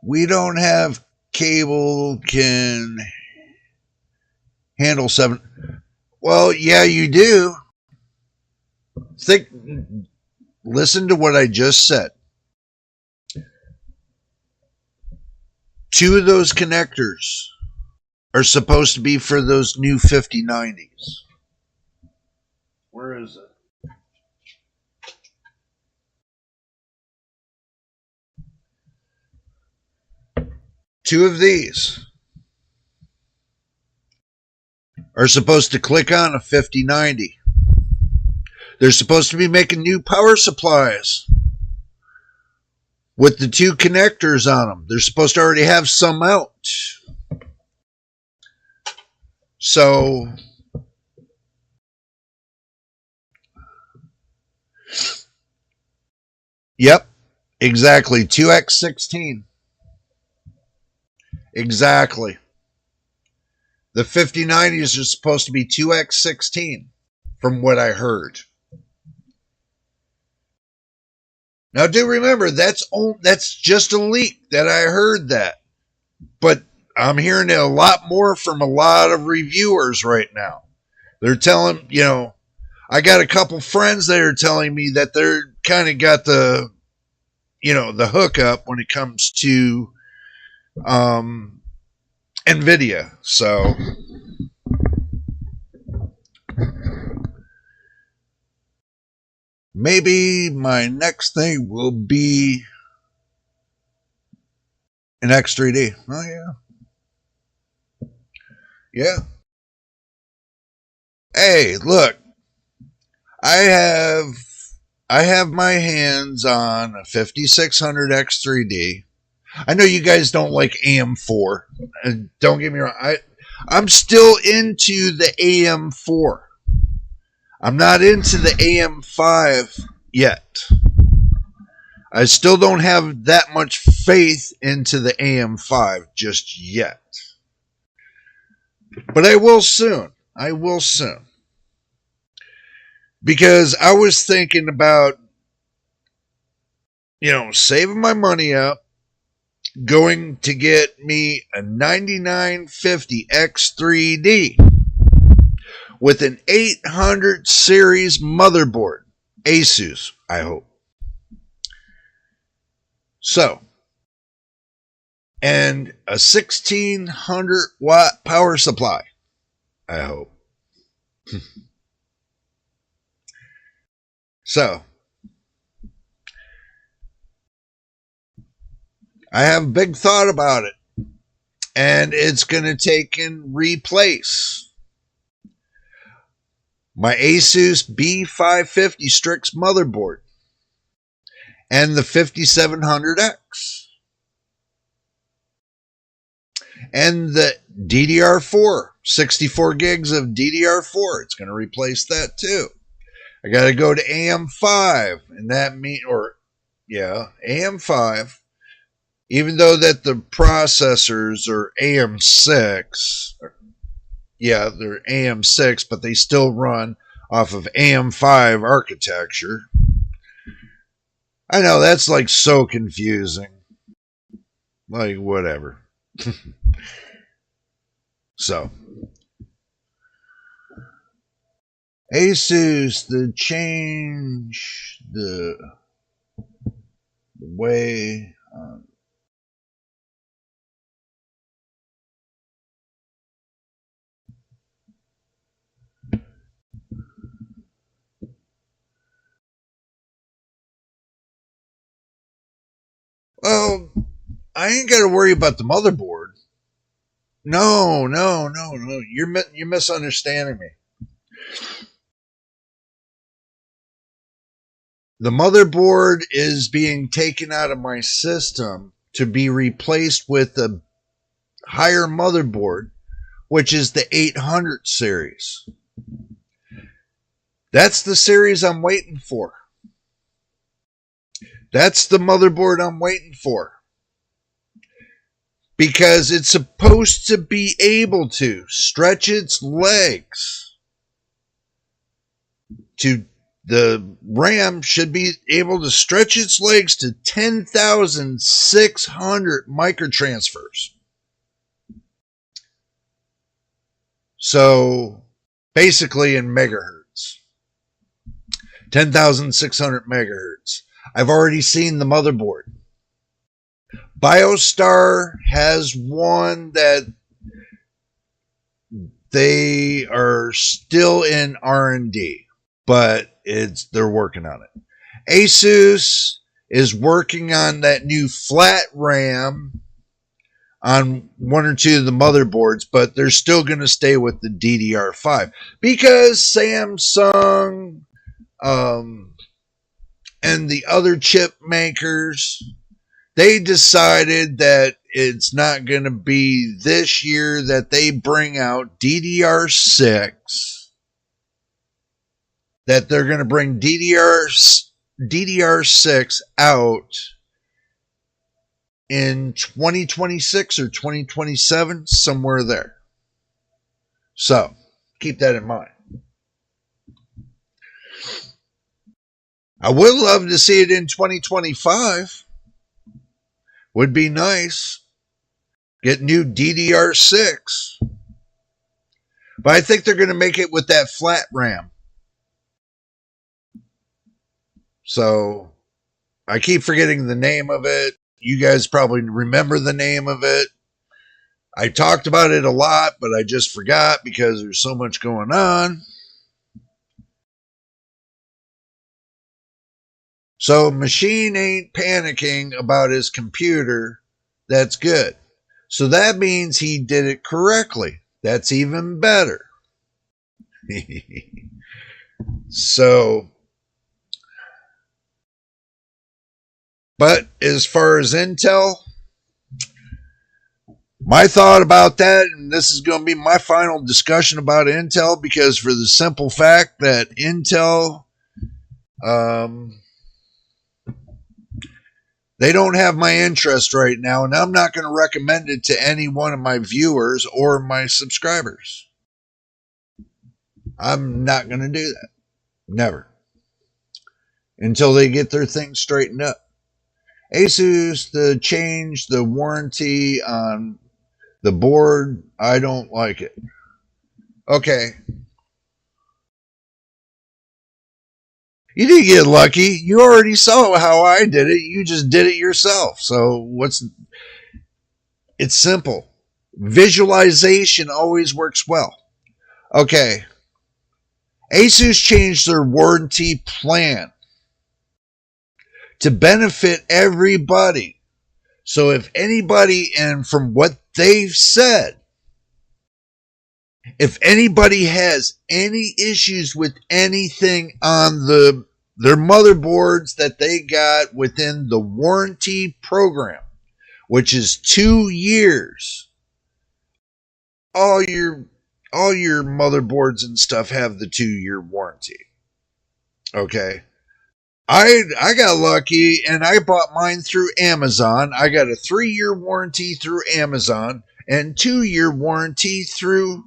we don't have cable can handle 7. Well, yeah, you do. Listen to what I just said. Two of those connectors are supposed to be for those new 5090s. Where is it? Two of these are supposed to click on a 5090. They're supposed to be making new power supplies with the two connectors on them. They're supposed to already have some out. So, yep. Exactly. 2x16. Exactly. The 5090s are supposed to be 2x16 from what I heard. Now do remember that's just a leak that I heard that. But I'm hearing it a lot more from a lot of reviewers right now. They're telling, I got a couple friends that are telling me that they're kind of got the the hookup when it comes to Nvidia. So maybe my next thing will be an X3D. Oh yeah. Yeah. Hey, look, I have I have my hands on a 5600 X3D. I know you guys don't like AM4. Don't get me wrong. I'm still into the AM4. I'm not into the AM5 yet. I still don't have that much faith into the AM5 just yet. But I will soon. I will soon. Because I was thinking about, saving my money up, going to get me a 9950 X3D with an 800 series motherboard. Asus, I hope. So, and a 1600 watt power supply, I hope. So, I have a big thought about it. And it's going to take and replace my Asus B550 Strix motherboard and the 5700X and the DDR4, 64 gigs of DDR4. It's going to replace that too. I got to go to AM5, and that AM5. Even though that the processors are AM6, they're AM6, but they still run off of AM5 architecture. I know that's like so confusing. Like whatever. So, Asus, the change the way. Well, I ain't got to worry about the motherboard. No. You're misunderstanding me. The motherboard is being taken out of my system to be replaced with a higher motherboard, which is the 800 series. That's the series I'm waiting for. That's the motherboard I'm waiting for. Because it's supposed to be able to stretch its legs the RAM should be able to stretch its legs to 10,600 microtransfers. So basically in megahertz. 10,600 megahertz. I've already seen the motherboard. BioStar has one that they are still in R&D, but they're working on it. Asus is working on that new flat RAM on one or two of the motherboards, but they're still going to stay with the DDR5 because Samsung and the other chip makers, they decided that it's not going to be this year that they bring out DDR6, that they're going to bring DDR6 out in 2026 or 2027, somewhere there. So keep that in mind. I would love to see it in 2025. Would be nice. Get new DDR6. But I think they're going to make it with that flat RAM. So I keep forgetting the name of it. You guys probably remember the name of it. I talked about it a lot, but I just forgot because there's so much going on. So Machine ain't panicking about his computer. That's good. So that means he did it correctly. That's even better. So, but as far as Intel, my thought about that, and this is going to be my final discussion about Intel, because for the simple fact that Intel, they don't have my interest right now, and I'm not going to recommend it to any one of my viewers or my subscribers. I'm not going to do that. Never. Until they get their things straightened up. Asus, to change the warranty on the board, I don't like it. Okay. You didn't get lucky. You already saw how I did it. You just did it yourself. So it's simple. Visualization always works well. Okay. Asus changed their warranty plan to benefit everybody. So if anybody, and from what they've said, if anybody has any issues with anything on their motherboards that they got within the warranty program, which is 2 years, all your motherboards and stuff have the 2-year warranty. Okay. I got lucky and I bought mine through Amazon. I got a 3-year warranty through Amazon and 2-year warranty through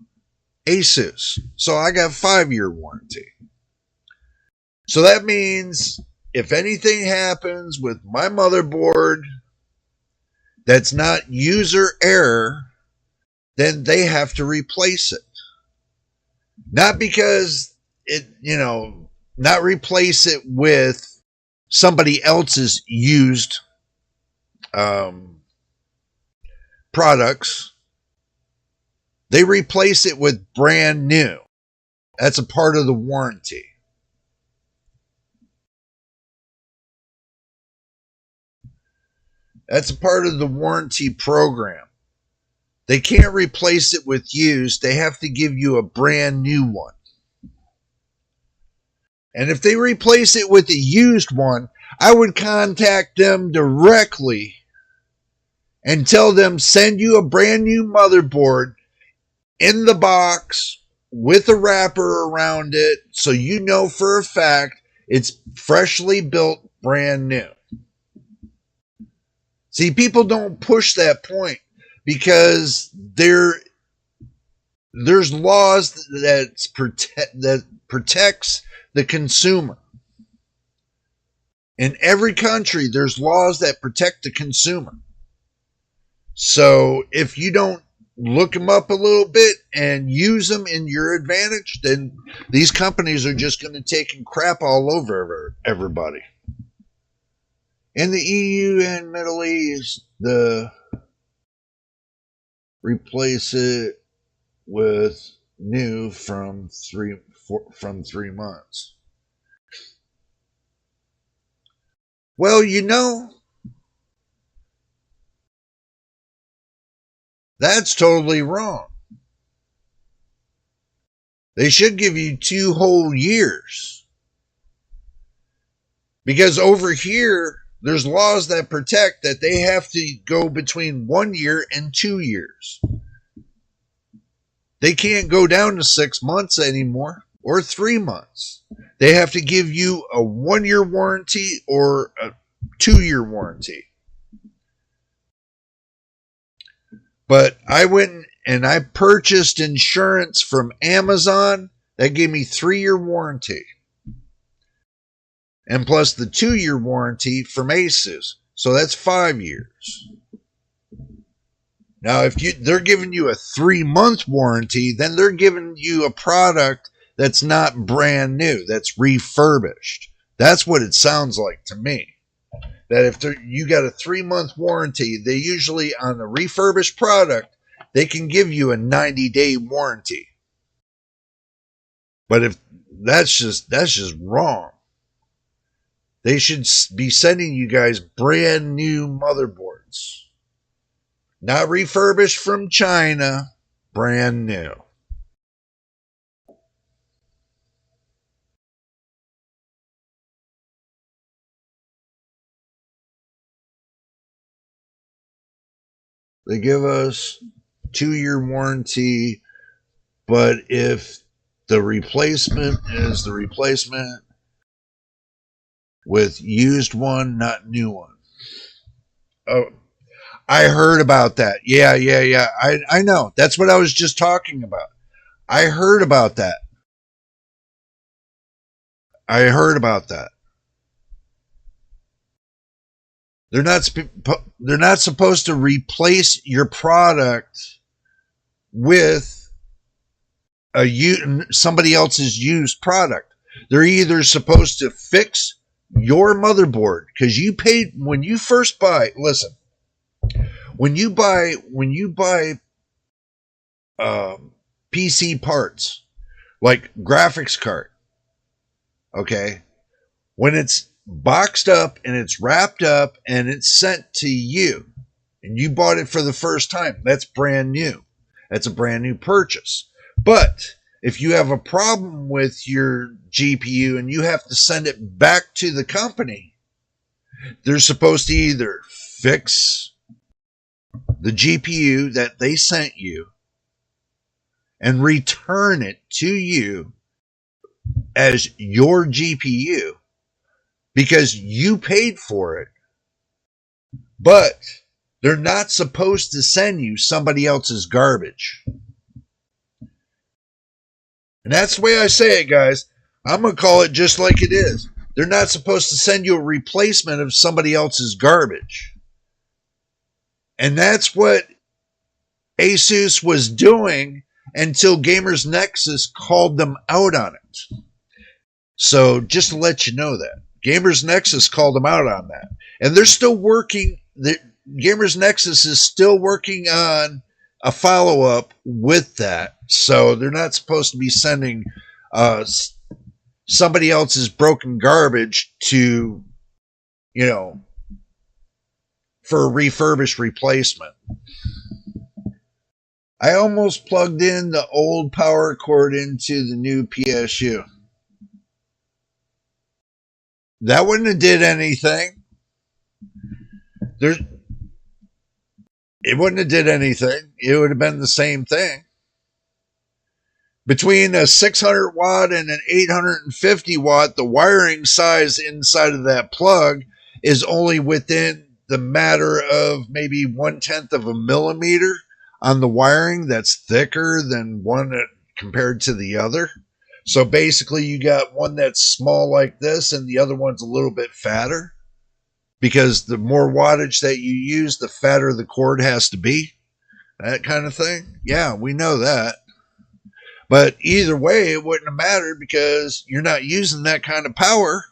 Asus. So I got 5-year warranty. So that means if anything happens with my motherboard that's not user error, then they have to replace it. Not because not replace it with somebody else's used products. They replace it with brand new. That's a part of the warranty. That's a part of the warranty program. They can't replace it with used. They have to give you a brand new one. And if they replace it with a used one, I would contact them directly and tell them, send you a brand new motherboard in the box with a wrapper around it, so you know for a fact it's freshly built, brand new. See, people don't push that point because there's laws that protects the consumer. In every country, there's laws that protect the consumer. So if you don't look them up a little bit and use them in your advantage, then these companies are just going to take and crap all over everybody. In the EU and Middle East, replace it with new from 3 months. Well, that's totally wrong. They should give you 2 whole years. Because over here, there's laws that protect that they have to go between 1 year and 2 years. They can't go down to 6 months anymore or 3 months. They have to give you a 1-year warranty or a 2-year warranty. But I went and I purchased insurance from Amazon that gave me 3-year warranty. And plus the 2-year warranty from Asus. So that's 5 years. Now, if they're giving you a 3-month warranty, then they're giving you a product that's not brand new, that's refurbished. That's what it sounds like to me. That if you got a 3-month warranty, they usually, on the refurbished product, they can give you a 90-day warranty. But if that's just wrong. They should be sending you guys brand new motherboards. Not refurbished from China, brand new. They give us 2-year warranty, but if the replacement is the replacement with used one, not new one. Oh, I heard about that. Yeah. I know. That's what I was just talking about. I heard about that. They're not supposed to replace your product with somebody else's used product. They're either supposed to fix your motherboard because you paid when you first buy. Listen, when you buy PC parts like graphics card, okay, when it's boxed up and it's wrapped up and it's sent to you and you bought it for the first time, that's brand new. That's a brand new purchase. But if you have a problem with your GPU and you have to send it back to the company, they're supposed to either fix the GPU that they sent you and return it to you as your GPU because you paid for it, but they're not supposed to send you somebody else's garbage. And that's the way I say it, guys. I'm going to call it just like it is. They're not supposed to send you a replacement of somebody else's garbage. And that's what Asus was doing until Gamers Nexus called them out on it. So just to let you know that. Gamers Nexus called them out on that. And they're still working. Gamers Nexus is still working on a follow-up with that. So they're not supposed to be sending somebody else's broken garbage to, for a refurbished replacement. I almost plugged in the old power cord into the new PSU. That wouldn't have did anything. It wouldn't have did anything. It would have been the same thing. Between a 600 watt and an 850 watt, the wiring size inside of that plug is only within the matter of maybe 1/10 of a millimeter on the wiring. That's thicker than one compared to the other. So basically you got one that's small like this and the other one's a little bit fatter because the more wattage that you use, the fatter the cord has to be. That kind of thing. Yeah, we know that. But either way, it wouldn't have mattered because you're not using that kind of power.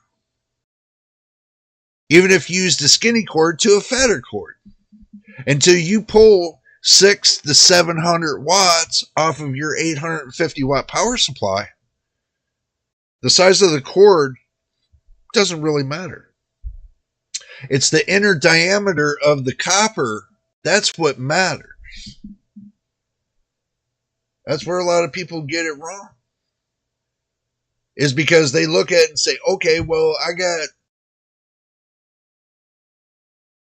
Even if you used a skinny cord to a fatter cord. Until you pull 600 to 700 watts off of your 850 watt power supply, the size of the cord doesn't really matter. It's the inner diameter of the copper. That's what matters. That's where a lot of people get it wrong. Is because they look at it and say, okay, well, I got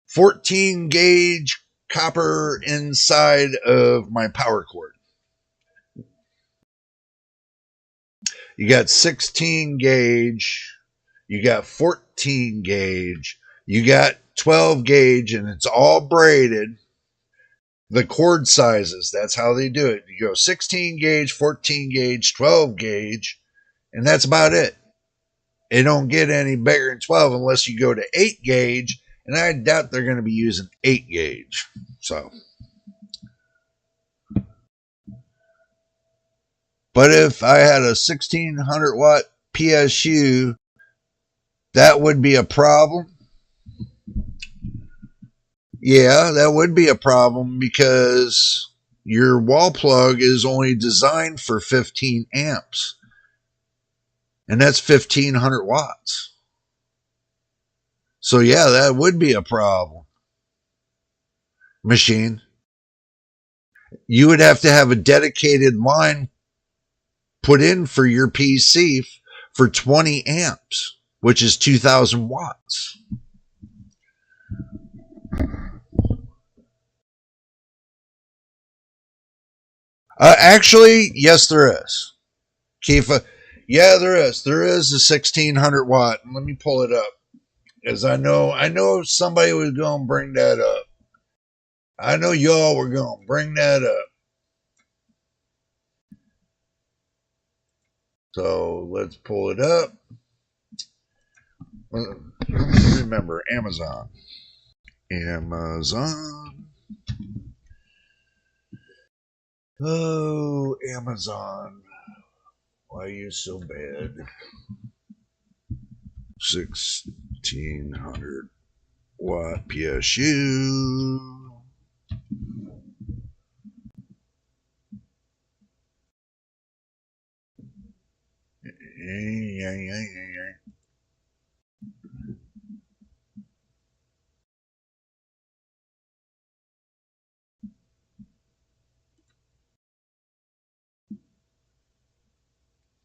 14 gauge copper inside of my power cord. You got 16 gauge, you got 14 gauge, you got 12 gauge, and it's all braided. the cord sizes. That's how they do it. You go 16 gauge, 14 gauge, 12 gauge, and that's about it. It don't get any bigger than 12 unless you go to 8 gauge, and I doubt they're going to be using 8 gauge. So, but if I had a 1600 watt PSU, that would be a problem. Yeah, that would be a problem because your wall plug is only designed for 15 amps. And that's 1500 watts. So yeah, that would be a problem. Machine. You would have to have a dedicated line put in for your PC for 20 amps, which is 2000 watts. Actually, yes, there is. Kifa, yeah, there is. There is a 1600 watt. Let me pull it up, because I know somebody was going to bring that up. I know y'all were going to bring that up. So let's pull it up. Remember, Amazon. Oh, Amazon. Why are you so bad? 1600 watt PSU.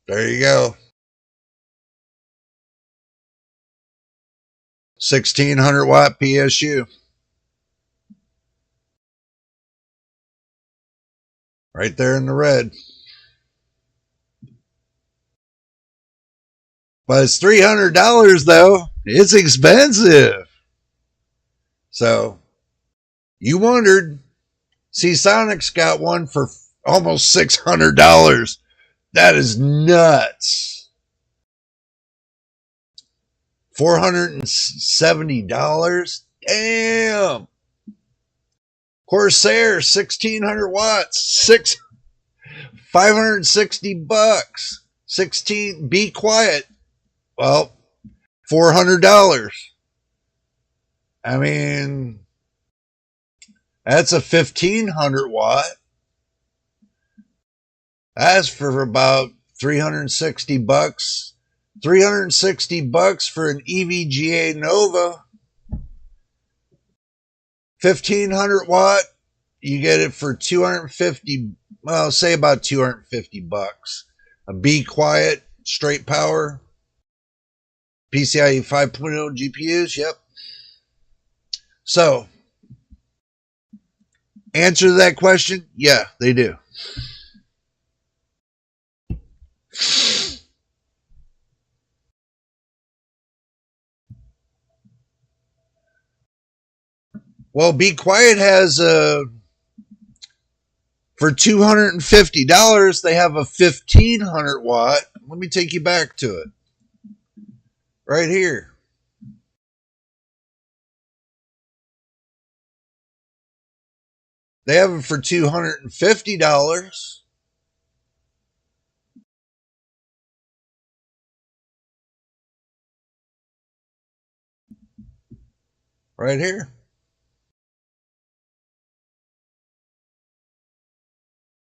There you go. 1600 watt PSU. Right there in the red. But it's $300 though. It's expensive. So you wondered. See, Sonic's got one for almost $600. That is nuts. $470. Damn. Corsair, 1600 watts, $560. 16, Be Quiet. Well, $400. I mean, that's a 1500 watt. That's for about $360. $360 for an EVGA Nova. 1500 watt. You get it for 250. Well, say about $250. A Be Quiet, straight power. PCIe 5.0 GPUs. Yep. So, answer to that question, yeah, they do. Well, Be Quiet has for $250, they have a 1500 watt. Let me take you back to it. Right here. They have it for $250. Right here.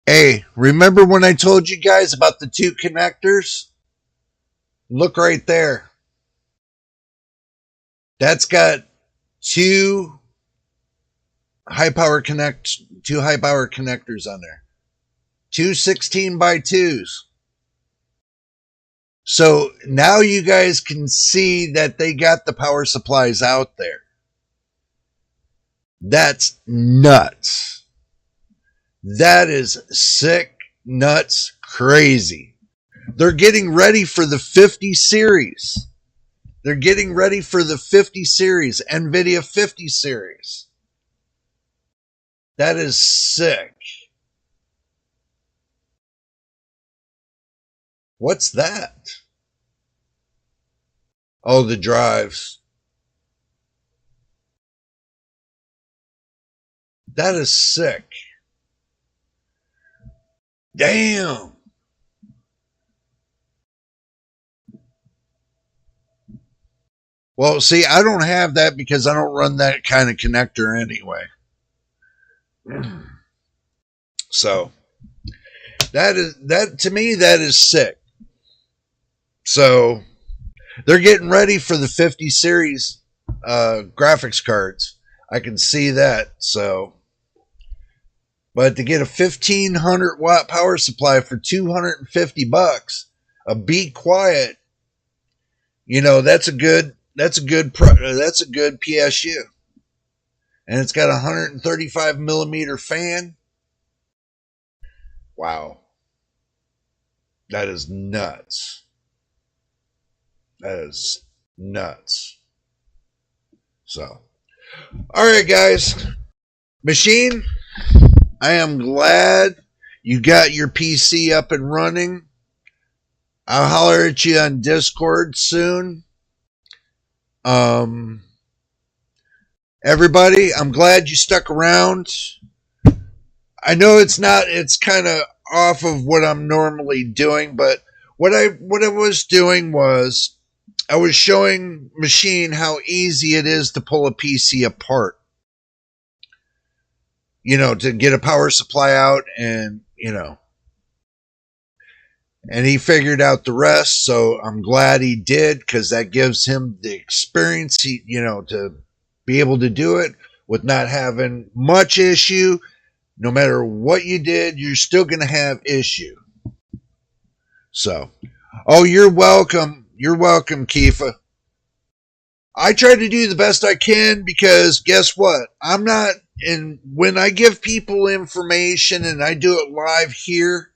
Hey, remember when I told you guys about the two connectors? Look right there. That's got two high power connectors on there. Two 16x2s. So now you guys can see that they got the power supplies out there. That's nuts. That is sick, nuts, crazy. They're getting ready for the 50 series. They're getting ready for the 50 series, Nvidia 50 series. That is sick. What's that? Oh, the drives. That is sick. Damn. Well, see, I don't have that because I don't run that kind of connector anyway. So that to me, that is sick. So they're getting ready for the 50 series graphics cards. I can see that. So, but to get a 1500 watt power supply for $250, a Be Quiet, that's a good PSU, and it's got a 135 millimeter fan. Wow, that is nuts. That is nuts. So, all right, guys. Machine, I am glad you got your PC up and running. I'll holler at you on Discord soon. Everybody, I'm glad you stuck around. I know it's kind of off of what I'm normally doing, but what I was doing was I was showing Machine how easy it is to pull a PC apart. To get a power supply out and he figured out the rest. So I'm glad he did, because that gives him the experience, to be able to do it with not having much issue. No matter what you did, you're still going to have issue. So, oh, you're welcome. You're welcome, Kifa. I try to do the best I can, because guess what? When I give people information and I do it live here,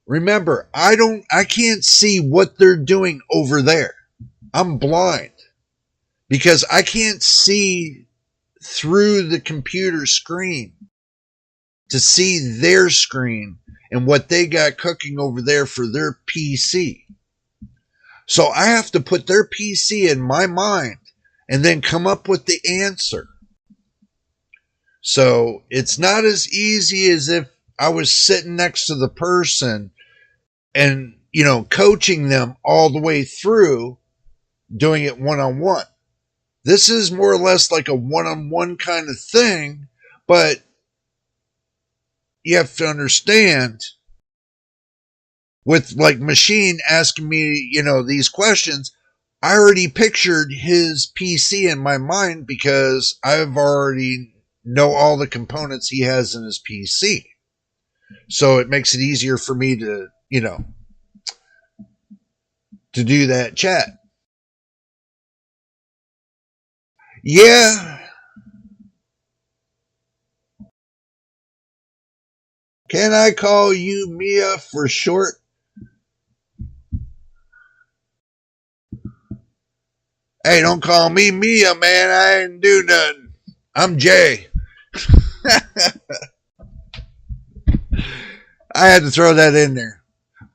remember, I can't see what they're doing over there. I'm blind because I can't see through the computer screen to see their screen and what they got cooking over there for their PC. So I have to put their PC in my mind and then come up with the answer. So it's not as easy as if I was sitting next to the person and, coaching them all the way through, doing it one-on-one. This is more or less like a one-on-one kind of thing, but you have to understand, with like Machine asking me, these questions, I already pictured his PC in my mind because I've already know all the components he has in his PC. So it makes it easier for me to, to do that chat. Yeah. Can I call you Mia for short? Hey, don't call me Mia, man. I ain't do nothing. I'm Jay. I had to throw that in there.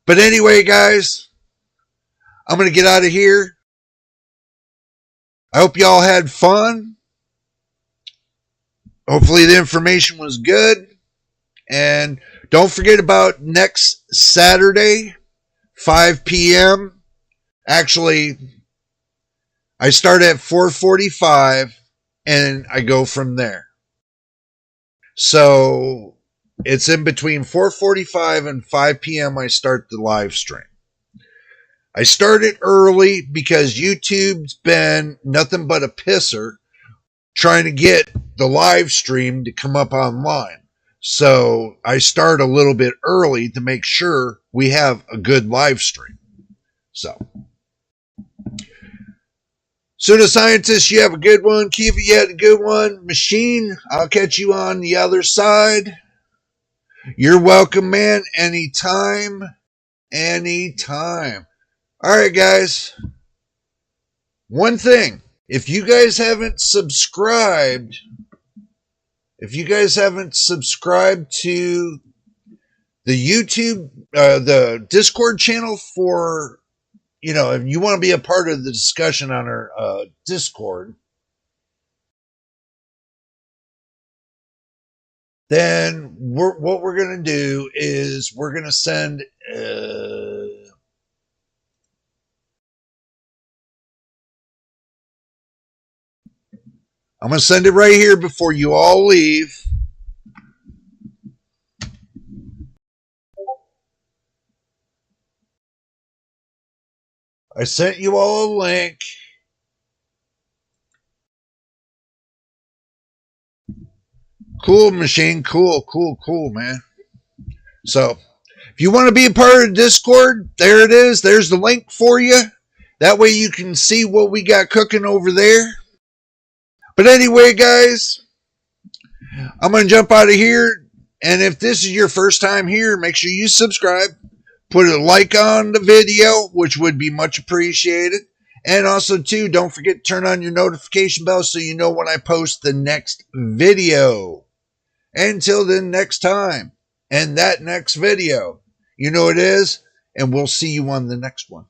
But anyway, guys, I'm going to get out of here. I hope y'all had fun. Hopefully the information was good. And don't forget about next Saturday, 5 p.m. Actually, I start at 4:45 and I go from there. So it's in between 4:45 and 5 p.m. I start the live stream. I started early because YouTube's been nothing but a pisser trying to get the live stream to come up online. So I start a little bit early to make sure we have a good live stream. So, Suna Scientist, you have a good one. Kiva, you had a good one. Machine, I'll catch you on the other side. You're welcome, man. Anytime. Anytime. All right, guys. One thing. If you guys haven't subscribed If you guys haven't subscribed to the YouTube, the Discord channel for, if you want to be a part of the discussion on our Discord, then what we're going to do is we're going to send I'm going to send it right here before you all leave. I sent you all a link. Cool, machine. Cool, man. So, if you want to be a part of Discord, there it is. There's the link for you. That way you can see what we got cooking over there. But anyway, guys, I'm going to jump out of here. And if this is your first time here, make sure you subscribe. Put a like on the video, which would be much appreciated. And also, too, don't forget to turn on your notification bell so you know when I post the next video. Until then, next time, and that next video, you know it is, and we'll see you on the next one.